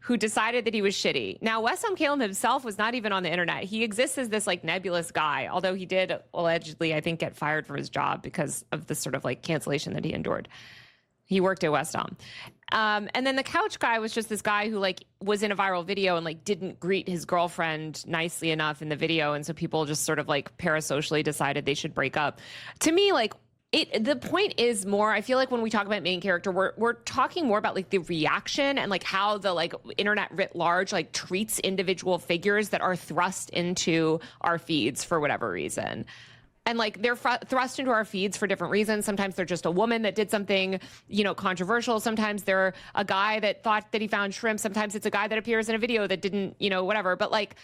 who decided that he was shitty. Now, West Elm Caleb himself was not even on the internet. He exists as this like nebulous guy, although he did allegedly, I think, get fired for his job because of this sort of like cancellation that he endured. He worked at West Elm. And then the Couch Guy was just this guy who like was in a viral video and like didn't greet his girlfriend nicely enough in the video. And so people just sort of like parasocially decided they should break up. To me, like the point is more, I feel like when we talk about main character, we're talking more about like the reaction and like how the like internet writ large like treats individual figures that are thrust into our feeds for whatever reason. And like they're thrust into our feeds for different reasons. Sometimes they're just a woman that did something, you know, controversial. Sometimes they're a guy that thought that he found shrimp. Sometimes it's a guy that appears in a video that didn't, you know, whatever. But like,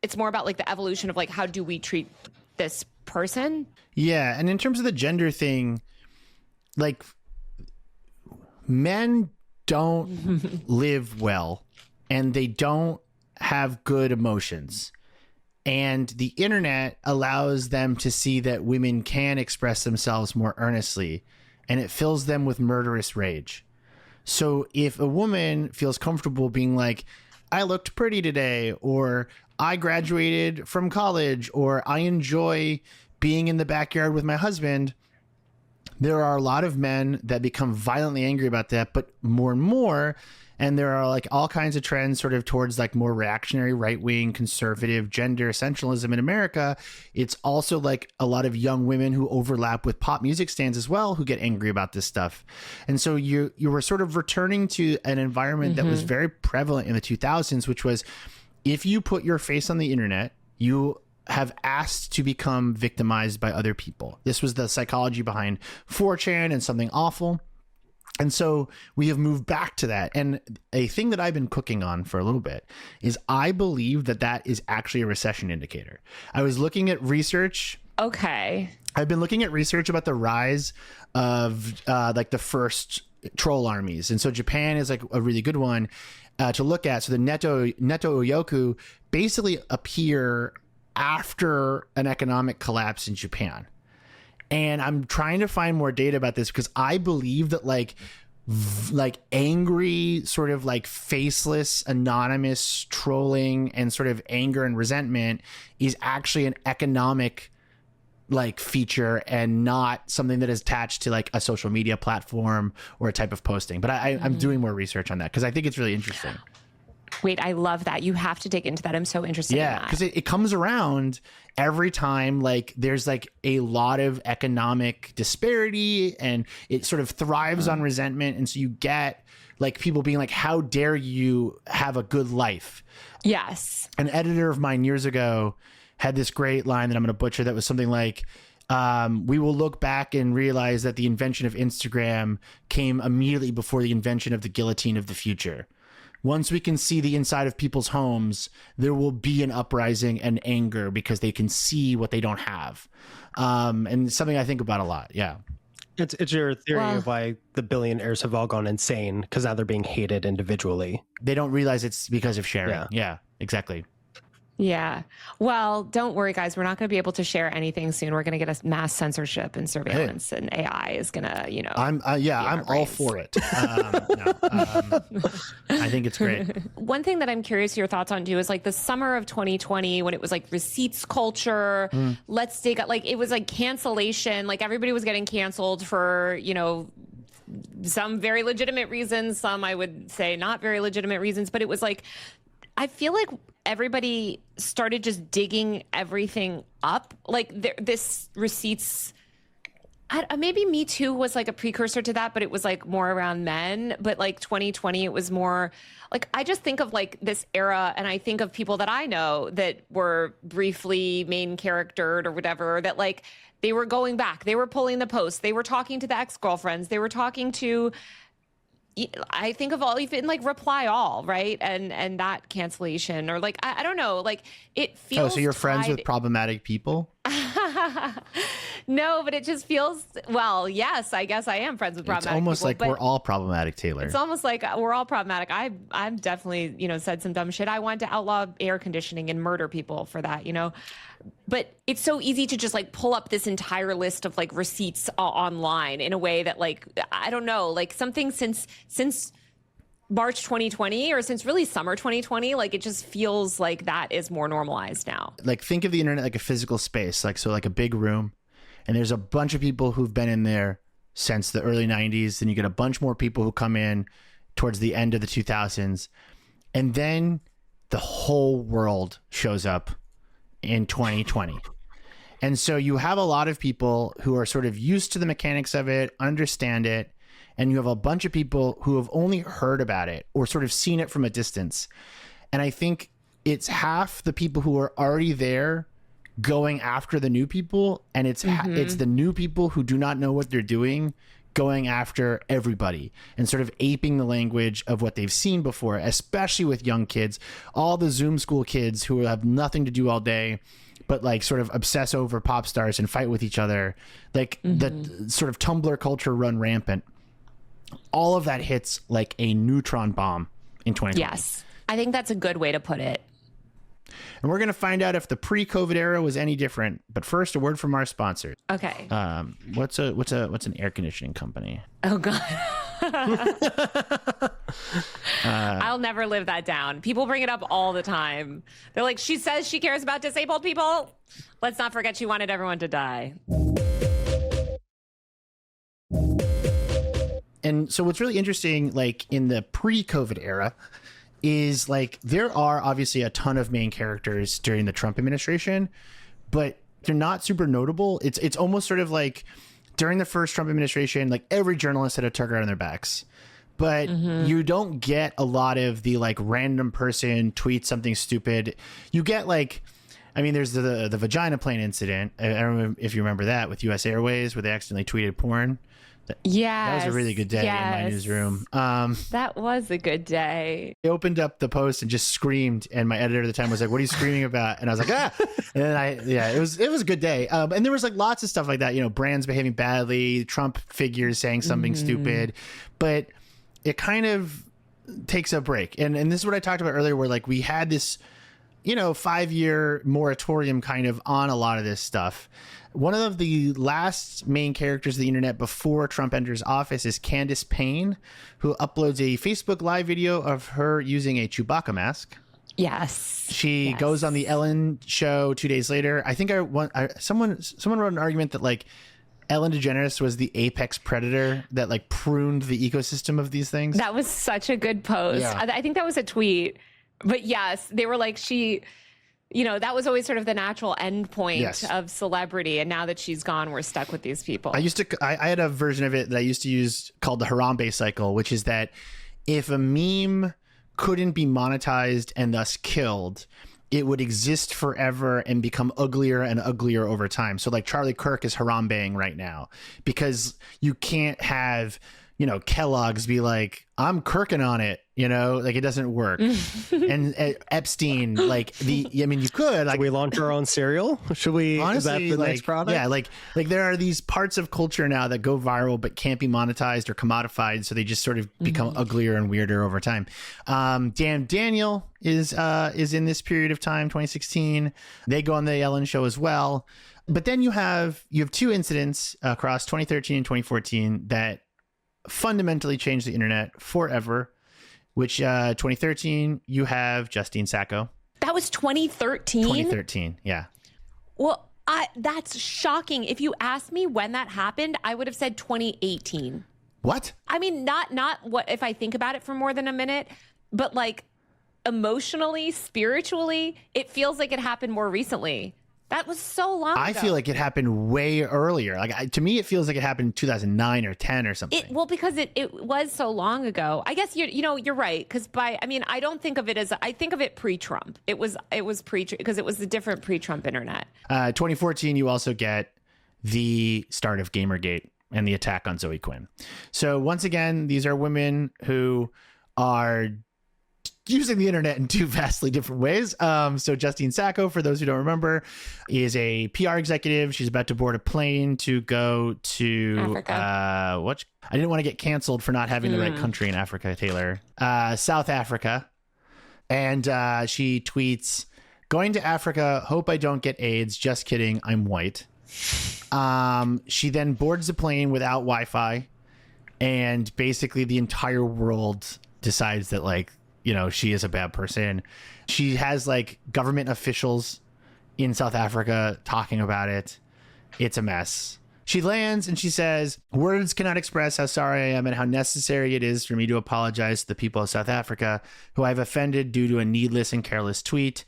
it's more about like the evolution of like, how do we treat this person? Yeah. And in terms of the gender thing, like men don't live well and they don't have good emotions. And the internet allows them to see that women can express themselves more earnestly, and it fills them with murderous rage. So if a woman feels comfortable being like, I looked pretty today, or I graduated from college, or I enjoy being in the backyard with my husband, there are a lot of men that become violently angry about that, but more and more, And there are like all kinds of trends sort of towards like more reactionary, right-wing, conservative, gender essentialism in America. It's also like a lot of young women who overlap with pop music stands as well, who get angry about this stuff. And so you were sort of returning to an environment that was very prevalent in the 2000s, which was if you put your face on the internet, you have asked to become victimized by other people. This was the psychology behind 4chan and Something Awful. And so we have moved back to that. And a thing that I've been cooking on for a little bit is I believe that that is actually a recession indicator. I was looking at research. Okay. I've been looking at research about the rise of like the first troll armies. And so Japan is like a really good one to look at. So the Neto Uyoku basically appear after an economic collapse in Japan. And I'm trying to find more data about this because I believe that like angry, sort of like faceless, anonymous trolling and sort of anger and resentment is actually an economic like feature and not something that is attached to like a social media platform or a type of posting. But I'm doing more research on that because I think it's really interesting. Wait, I love that. You have to dig into that. I'm so interested in that. Because it comes around every time like there's like a lot of economic disparity and it sort of thrives on resentment. And so you get like people being like, how dare you have a good life? Yes. An editor of mine years ago had this great line that I'm going to butcher that was something like, we will look back and realize that the invention of Instagram came immediately before the invention of the guillotine of the future. Once we can see the inside of people's homes, there will be an uprising and anger because they can see what they don't have. And it's something I think about a lot. Yeah. It's your theory of why the billionaires have all gone insane because now they're being hated individually. They don't realize it's because of sharing. Yeah, exactly. Yeah. Well, don't worry, guys. We're not going to be able to share anything soon. We're going to get a mass censorship and surveillance, and AI is going to, you know. I'm all for it. I think it's great. One thing that I'm curious your thoughts on too is like the summer of 2020 when it was like receipts culture. Let's dig up, like it was like cancellation. Like everybody was getting canceled for, you know, some very legitimate reasons. Some I would say not very legitimate reasons, but it was like, I feel like everybody started just digging everything up. Like this receipts, maybe Me Too was like a precursor to that, but it was like more around men. But like 2020, it was more like, I just think of like this era and I think of people that I know that were briefly main charactered or whatever, that like they were going back, they were pulling the posts, they were talking to the ex-girlfriends, they were talking to, I think of all, even like Reply All, right? And that cancellation or like, I don't know, like it feels. Oh, so you're friends with problematic people? No, but it just feels, well, yes, I guess I am friends with problematic people. It's almost like we're all problematic, Taylor. It's almost like we're all problematic. I'm definitely, you know, said some dumb shit. I wanted to outlaw air conditioning and murder people for that, you know? But it's so easy to just like pull up this entire list of like receipts online in a way that like, I don't know, like something since March 2020 or since really summer 2020, like it just feels like that is more normalized now. Like think of the internet like a physical space, like so like a big room, and there's a bunch of people who've been in there since the early 90s. Then you get a bunch more people who come in towards the end of the 2000s. And then the whole world shows up in 2020. And so you have a lot of people who are sort of used to the mechanics of it, understand it. And you have a bunch of people who have only heard about it or sort of seen it from a distance. And I think it's half the people who are already there going after the new people. And it's the new people who do not know what they're doing going after everybody and sort of aping the language of what they've seen before, especially with young kids, all the Zoom school kids who have nothing to do all day, but like sort of obsess over pop stars and fight with each other. Like the sort of Tumblr culture run rampant. All of that hits like a neutron bomb in 2020. Yes, I think that's a good way to put it. And we're going to find out if the pre-COVID era was any different. But first, a word from our sponsors. Okay. What's an air conditioning company? Oh God. I'll never live that down. People bring it up all the time. They're like, she says she cares about disabled people. Let's not forget she wanted everyone to die. And so what's really interesting, like in the pre-COVID era, is like there are obviously a ton of main characters during the Trump administration, but they're not super notable. It's almost sort of like during the first Trump administration, like every journalist had a turret on their backs. But you don't get a lot of the like random person tweets something stupid. You get like, I mean, there's the vagina plane incident. I don't know if you remember that with US Airways where they accidentally tweeted porn. That was a really good day in my newsroom. That was a good day. I opened up the post and just screamed, and my editor at the time was like, "What are you screaming about?" And I was like, "Ah!" And then it was a good day. And there was like lots of stuff like that. You know, brands behaving badly, Trump figures saying something stupid, but it kind of takes a break. And this is what I talked about earlier, where like we had this, 5-year moratorium kind of on a lot of this stuff. One of the last main characters of the internet before Trump enters office is Candace Payne, who uploads a Facebook Live video of her using a Chewbacca mask. Yes. She goes on the Ellen show 2 days later. I think someone wrote an argument that like Ellen DeGeneres was the apex predator that like pruned the ecosystem of these things. That was such a good post. Yeah. I think that was a tweet. But yes, they were like, that was always sort of the natural end point of celebrity. And now that she's gone, we're stuck with these people. I had a version of it that I used to use called the Harambe cycle, which is that if a meme couldn't be monetized and thus killed, it would exist forever and become uglier and uglier over time. So like Charlie Kirk is Harambeing right now because you can't have, Kellogg's be like, I'm Kirking on it, like it doesn't work. And Epstein, you could like, we launch our own cereal. Should we? Honestly, is that the next product? Yeah, like there are these parts of culture now that go viral but can't be monetized or commodified, so they just sort of become uglier and weirder over time. Dan Daniel is in this period of time, 2016. They go on the Ellen show as well. But then you have two incidents across 2013 and 2014 that fundamentally changed the internet forever. Which 2013 you have Justine Sacco. That was 2013? 2013, yeah. Well, that's shocking. If you asked me when that happened, I would have said 2018. What? I mean, not what if I think about it for more than a minute, but like emotionally, spiritually, it feels like it happened more recently. That was so long ago. I feel like it happened way earlier. To me, it feels like it happened in 2009 or 10 or something. Because it was so long ago. I guess you're right. Because I don't think of it as, I think of it pre-Trump. It was because it was the different pre-Trump internet. 2014, you also get the start of Gamergate and the attack on Zoe Quinn. So once again, these are women who are using the internet in two vastly different ways. So Justine Sacco, for those who don't remember, is a PR executive. She's about to board a plane to go to Africa. I didn't want to get canceled for not having the right country in Africa, Taylor. South Africa. And she tweets, "Going to Africa, hope I don't get AIDS. Just kidding, I'm white." She then boards the plane without Wi-Fi. And basically the entire world decides that she is a bad person. She has government officials in South Africa talking about it. It's a mess. She lands and she says, "Words cannot express how sorry I am and how necessary it is for me to apologize to the people of South Africa who I've offended due to a needless and careless tweet."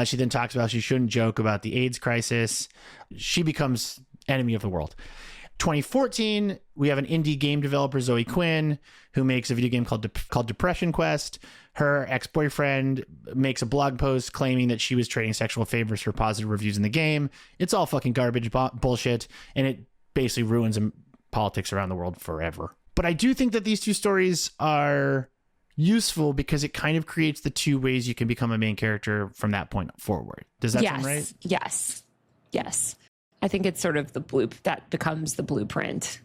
She then talks about she shouldn't joke about the AIDS crisis. She becomes enemy of the world. 2014, we have an indie game developer, Zoe Quinn, who makes a video game called Depression Quest. Her ex-boyfriend makes a blog post claiming that she was trading sexual favors for positive reviews in the game. It's all fucking garbage bullshit, and it basically ruins politics around the world forever. But I do think that these two stories are useful because it kind of creates the two ways you can become a main character from that point forward. Does that sound right? Yes. I think it's sort of that becomes the blueprint.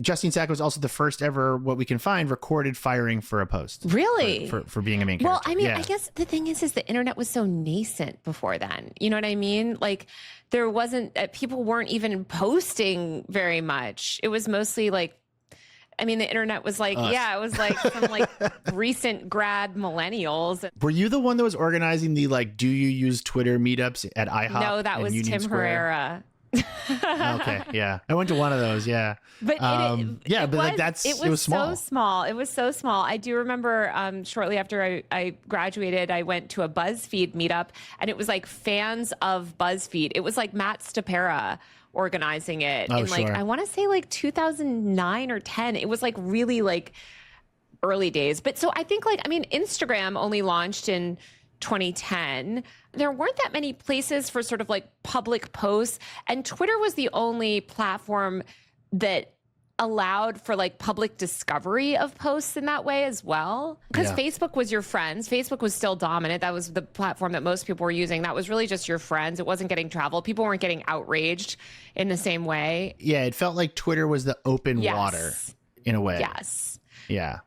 Justine Sacco is also the first ever, what we can find, recorded firing for a post. Really? For being a main character. Well, I mean, I guess the thing is the internet was so nascent before then. You know what I mean? There wasn't, people weren't even posting very much. It was mostly the internet was it was some recent grad millennials. Were you the one that was organizing the do you use Twitter meetups at IHOP? No, that was Union Tim Square? Herrera. Okay, yeah, I went to one of those. Yeah, But it was small. So small. It was so small. I do remember shortly after I graduated, I went to a BuzzFeed meetup, and it was like fans of BuzzFeed. It was like Matt Stapera organizing it in like, I want to say like 2009 or 10. It was like really like early days. But so I think like, I mean, Instagram only launched in 2010. There weren't that many places for sort of like public posts, and Twitter was the only platform that allowed for like public discovery of posts in that way as well. Because Facebook was your friends. Facebook was still dominant. That was the platform that most people were using. That was really just your friends. It wasn't getting travel. People weren't getting outraged in the same way. Yeah, it felt like Twitter was the open water in a way. Yes. Yeah.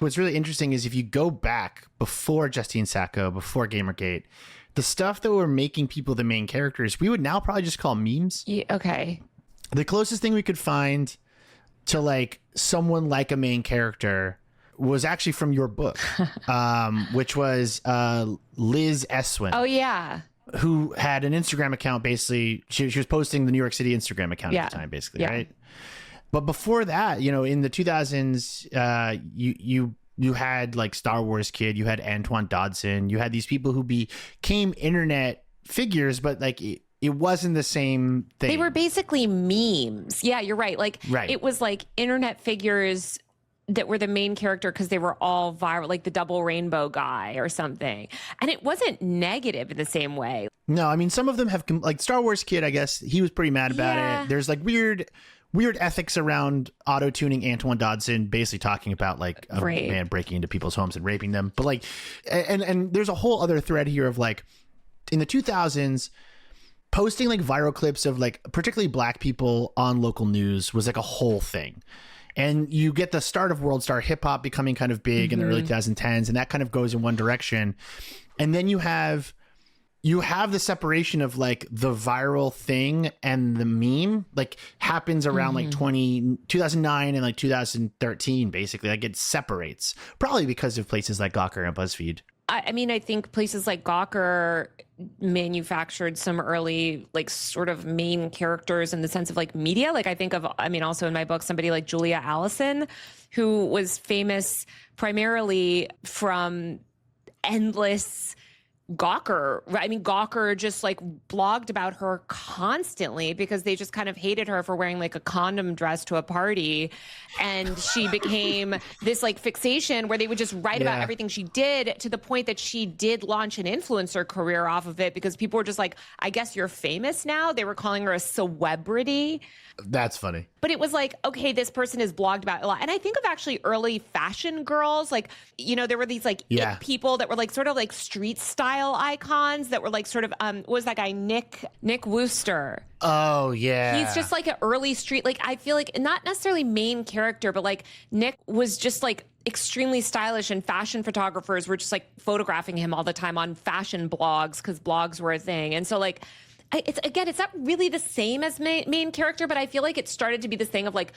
What's really interesting is if you go back before Justine Sacco, before Gamergate, the stuff that were making people the main characters, we would now probably just call memes. Yeah, okay. The closest thing we could find to like someone like a main character was actually from your book, which was Liz Eswin. Oh, yeah. Who had an Instagram account, basically. She was posting the New York City Instagram account at the time, basically, right? But before that, you know, in the 2000s, you had like Star Wars Kid, you had Antoine Dodson, you had these people who became internet figures, but like it wasn't the same thing. They were basically memes. Yeah, you're right. Like it was like internet figures that were the main character because they were all viral, like the double rainbow guy or something. And it wasn't negative in the same way. No, I mean, some of them have, like Star Wars Kid, I guess, he was pretty mad about it. There's like weird ethics around auto-tuning Antoine Dodson, basically talking about like a man breaking into people's homes and raping them. But like, and there's a whole other thread here of like, in the 2000s, posting like viral clips of like particularly black people on local news was like a whole thing. And you get the start of World Star Hip Hop becoming kind of big in the early 2010s, and that kind of goes in one direction. And then you have the separation of like the viral thing and the meme, like happens around like 2009 and like 2013, basically. Like it separates, probably because of places like Gawker and BuzzFeed. I mean, I think places like Gawker manufactured some early, like, sort of main characters in the sense of like media. Like I think of, I mean, also in my book, somebody like Julia Allison, who was famous primarily from endless Gawker. I mean, Gawker just like blogged about her constantly because they just kind of hated her for wearing like a condom dress to a party. And she became this like fixation where they would just write about everything she did, to the point that she did launch an influencer career off of it because people were just like, I guess you're famous now. They were calling her a celebrity. That's funny. But it was like, okay, this person is blogged about a lot. And I think of actually early fashion girls, like, you know, there were these like it people that were like sort of like street style icons that were like sort of, what was that guy, Nick Wooster? Oh, yeah. He's just like an early street, like I feel like not necessarily main character, but like Nick was just like extremely stylish, and fashion photographers were just like photographing him all the time on fashion blogs because blogs were a thing. And so like, it's not really the same as main character, but I feel like it started to be this thing of like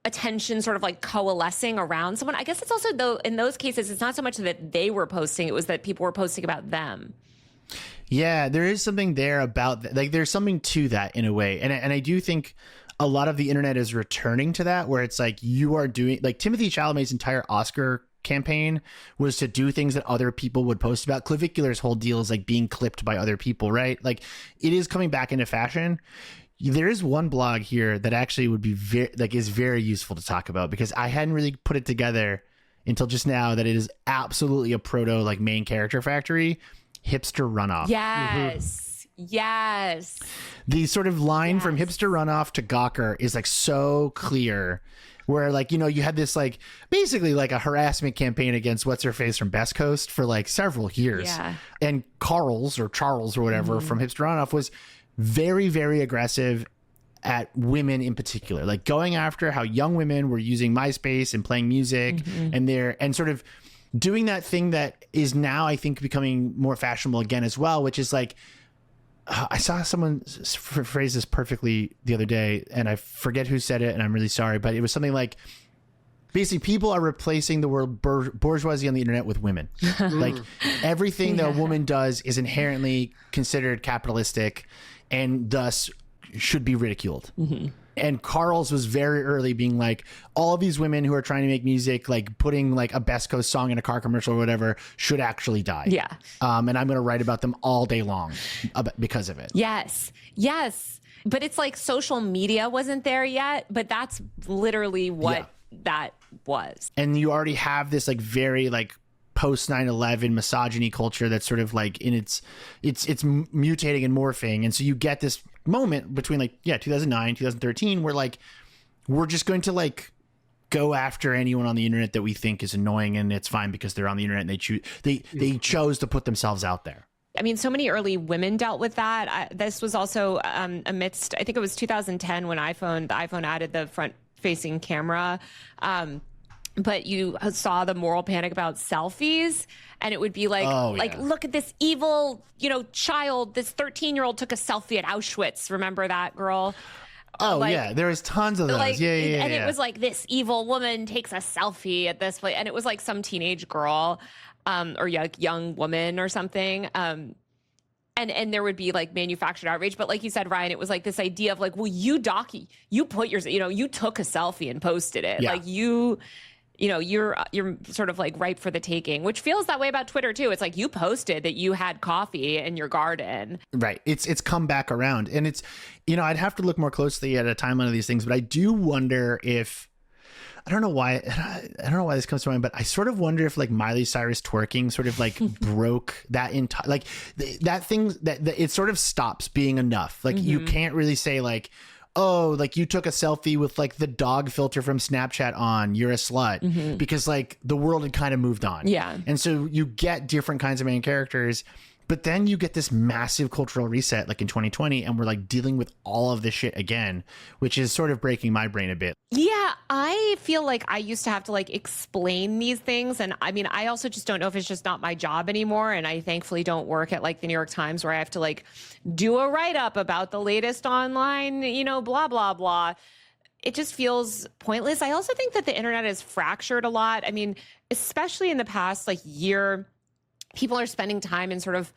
attention sort of like coalescing around someone. I guess it's also, though, in those cases, it's not so much that they were posting, it was that people were posting about them. Yeah, there is something there about that. Like there's something to that in a way. And I do think a lot of the internet is returning to that, where it's like you are doing, like Timothée Chalamet's entire Oscar campaign was to do things that other people would post about. Clavicular's whole deal is like being clipped by other people, right? Like it is coming back into fashion. There is one blog here that actually would be is very useful to talk about, because I hadn't really put it together until just now that it is absolutely a proto like main character factory. Hipster Runoff. Yes. Yes. The sort of line from Hipster Runoff to Gawker is like so clear, where like, you know, you had this like basically like a harassment campaign against what's her face from Best Coast for like several years. Yeah. And Charles or whatever from Hipster Runoff was very, very aggressive at women in particular, like going after how young women were using MySpace and playing music and sort of doing that thing that is now, I think, becoming more fashionable again as well, which is like, I saw someone phrase this perfectly the other day, and I forget who said it, and I'm really sorry, but it was something like, basically, people are replacing the word bourgeoisie on the internet with women. Like everything that a woman does is inherently considered capitalistic, and thus should be ridiculed. And Carl's was very early being like, all of these women who are trying to make music, like putting like a Best Coast song in a car commercial or whatever, should actually die. Yeah. And I'm going to write about them all day long because of it. Yes. But it's like social media wasn't there yet, but that's literally what that was. And you already have this like very like post 9/11 misogyny culture that's sort of like in it's mutating and morphing. And so you get this moment between like 2009 2013 where like we're just going to like go after anyone on the internet that we think is annoying, and it's fine because they're on the internet and they chose to put themselves out there. I mean, so many early women dealt with that. This was also amidst, I think it was 2010 when the iPhone added the front-facing camera. But you saw the moral panic about selfies, and it would be like, look at this evil, child. This 13-year-old took a selfie at Auschwitz. Remember that girl? Oh, yeah. There was tons of those. And it was like this evil woman takes a selfie at this place. And it was like some teenage girl or young woman or something. And there would be like manufactured outrage. But like you said, Ryan, it was like this idea of like, well, you put your, you took a selfie and posted it. Yeah. Like you're sort of like ripe for the taking, which feels that way about Twitter too. It's like you posted that you had coffee in your garden. Right. It's come back around, and it's, I'd have to look more closely at a timeline of these things, but I do wonder if, I don't know why this comes to mind, but I sort of wonder if like Miley Cyrus twerking sort of like broke that entire, like that thing that it sort of stops being enough. Like you can't really say like, oh, like you took a selfie with like the dog filter from Snapchat on, you're a slut, because like the world had kind of moved on. Yeah. And so you get different kinds of main characters, but then you get this massive cultural reset like in 2020, and we're like dealing with all of this shit again, which is sort of breaking my brain a bit. Yeah, I feel like I used to have to like explain these things. And I mean, I also just don't know if it's just not my job anymore. And I thankfully don't work at like the New York Times where I have to like do a write-up about the latest online, blah, blah, blah. It just feels pointless. I also think that the internet is fractured a lot. I mean, especially in the past like year, people are spending time in sort of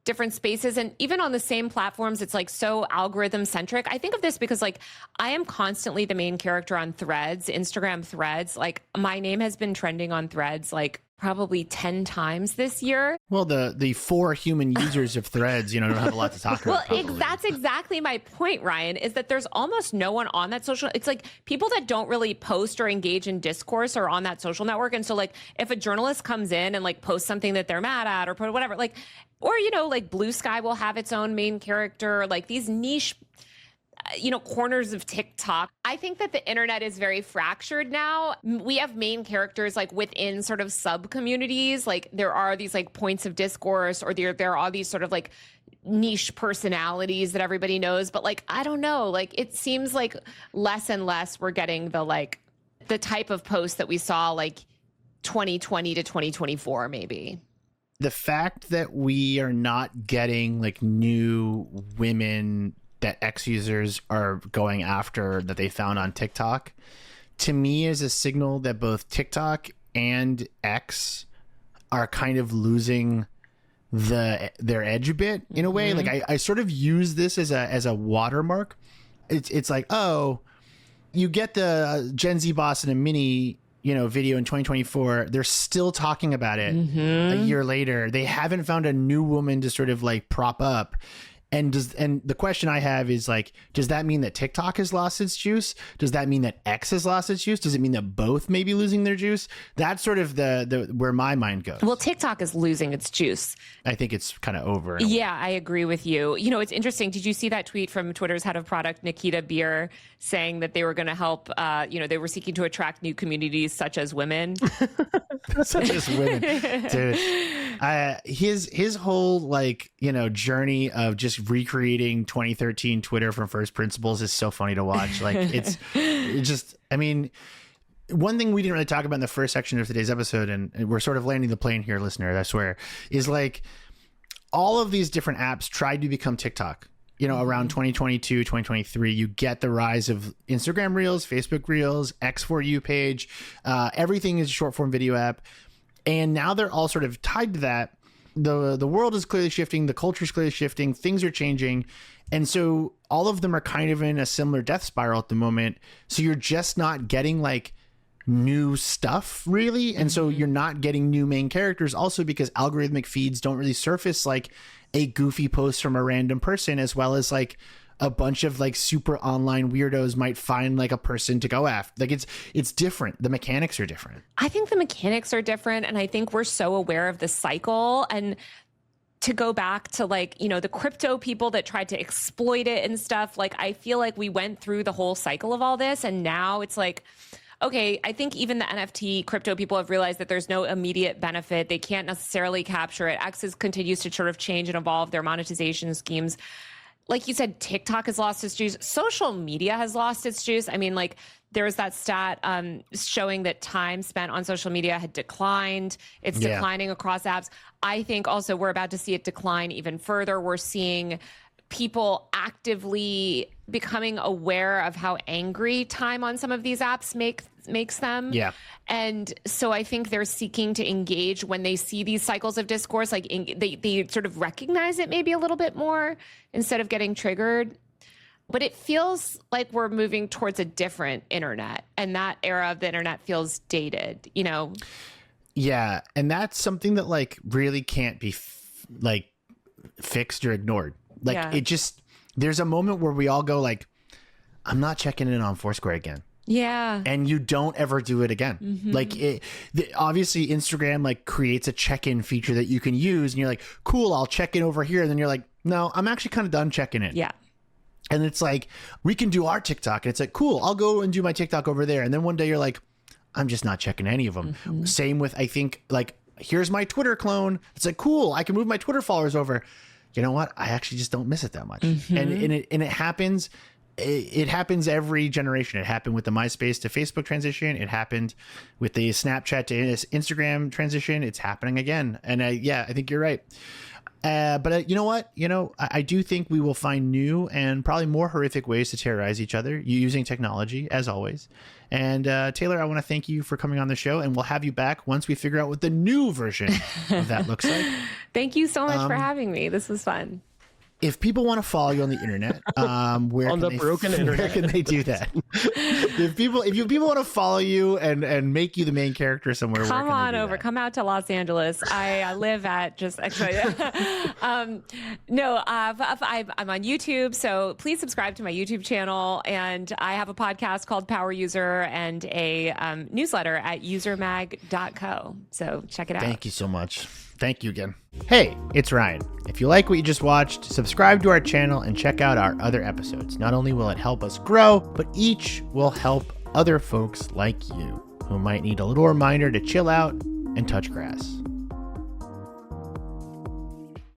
different spaces, and even on the same platforms, it's like so algorithm centric. I think of this because like I am constantly the main character on Threads, Instagram Threads. Like my name has been trending on Threads like probably 10 times this year. Well, the 4 human users of Threads, don't have a lot to talk about. Well, that's exactly my point, Ryan, is that there's almost no one on that social. It's like people that don't really post or engage in discourse are on that social network. And so like if a journalist comes in and like posts something that they're mad at or put whatever, like, or, like Blue Sky will have its own main character, like these niche corners of TikTok. I think that the internet is very fractured now. We have main characters like within sort of sub communities. Like there are these like points of discourse, or there are these sort of like niche personalities that everybody knows. But like, I don't know, like it seems like less and less we're getting the type of post that we saw like 2020 to 2024, maybe. The fact that we are not getting like new women that X users are going after that they found on TikTok, to me is a signal that both TikTok and X are kind of losing their edge a bit in a way. Like I sort of use this as a watermark. It's like, oh, you get the Gen Z boss in a mini video in 2024. They're still talking about it a year later. They haven't found a new woman to sort of like prop up. And the question I have is like, does that mean that TikTok has lost its juice? Does that mean that X has lost its juice? Does it mean that both may be losing their juice? That's sort of the where my mind goes. Well, TikTok is losing its juice. I think it's kind of over. Yeah, I agree with you. It's interesting. Did you see that tweet from Twitter's head of product, Nikita Beer, saying that they were going to help, they were seeking to attract new communities such as women? Such as women. Dude. His whole like, journey of just recreating 2013 Twitter from first principles is so funny to watch. Like it just, I mean, one thing we didn't really talk about in the first section of today's episode, and we're sort of landing the plane here, listener, I swear, is like all of these different apps tried to become TikTok. Around 2022, 2023, you get the rise of Instagram Reels, Facebook Reels, X4U page. Everything is a short form video app. And now they're all sort of tied to that. the world is clearly shifting, the culture is clearly shifting, things are changing, and so all of them are kind of in a similar death spiral at the moment. So you're just not getting like new stuff really, and so you're not getting new main characters. Also because algorithmic feeds don't really surface like a goofy post from a random person, as well as like a bunch of like super online weirdos might find like a person to go after. Like it's different. The mechanics are different. I think the mechanics are different. And I think we're so aware of the cycle. And to go back to like, you know, the crypto people that tried to exploit it and stuff, like I feel like we went through the whole cycle of all this. And now it's like, okay, I think even the NFT crypto people have realized that there's no immediate benefit. They can't necessarily capture it. Continues to sort of change and evolve their monetization schemes. Like you said, TikTok has lost its juice. Social media has lost its juice. I mean, like there was that stat showing that time spent on social media had declined. It's declining across apps. I think also we're about to see it decline even further. We're seeing people actively becoming aware of how angry time on some of these apps makes them. Yeah. And so I think they're seeking to engage when they see these cycles of discourse, like they sort of recognize it maybe a little bit more instead of getting triggered. But it feels like we're moving towards a different internet, and that era of the internet feels dated, you know? Yeah. And that's something that like really can't be fixed or ignored. Like it just, there's a moment where we all go like, I'm not checking in on Foursquare again. Yeah. And you don't ever do it again. Mm-hmm. Like obviously Instagram like creates a check-in feature that you can use, and you're like, cool, I'll check in over here. And then you're like, no, I'm actually kind of done checking in. Yeah. And it's like, we can do our TikTok. And it's like, cool, I'll go and do my TikTok over there. And then one day you're like, I'm just not checking any of them. Mm-hmm. Same with, I think, like, here's my Twitter clone. It's like, cool, I can move my Twitter followers over. You know what? I actually just don't miss it that much. Mm-hmm. And it happens. It happens every generation. It happened with the MySpace to Facebook transition. It happened with the Snapchat to Instagram transition. It's happening again. And I think you're right. But you know what? I do think we will find new and probably more horrific ways to terrorize each other using technology, as always. And Taylor, I want to thank you for coming on the show, and we'll have you back once we figure out what the new version of that looks like. Thank you so much for having me. This was fun. If people want to follow you on the internet, where can they do that? If people want to follow you and make you the main character somewhere, come on over. That? Come out to Los Angeles. I live at just actually. I'm on YouTube, so please subscribe to my YouTube channel. And I have a podcast called Power User and a newsletter at usermag.co. So check it out. Thank you so much. Thank you again. Hey, it's Ryan. If you like what you just watched, subscribe to our channel and check out our other episodes. Not only will it help us grow, but each will help other folks like you who might need a little reminder to chill out and touch grass.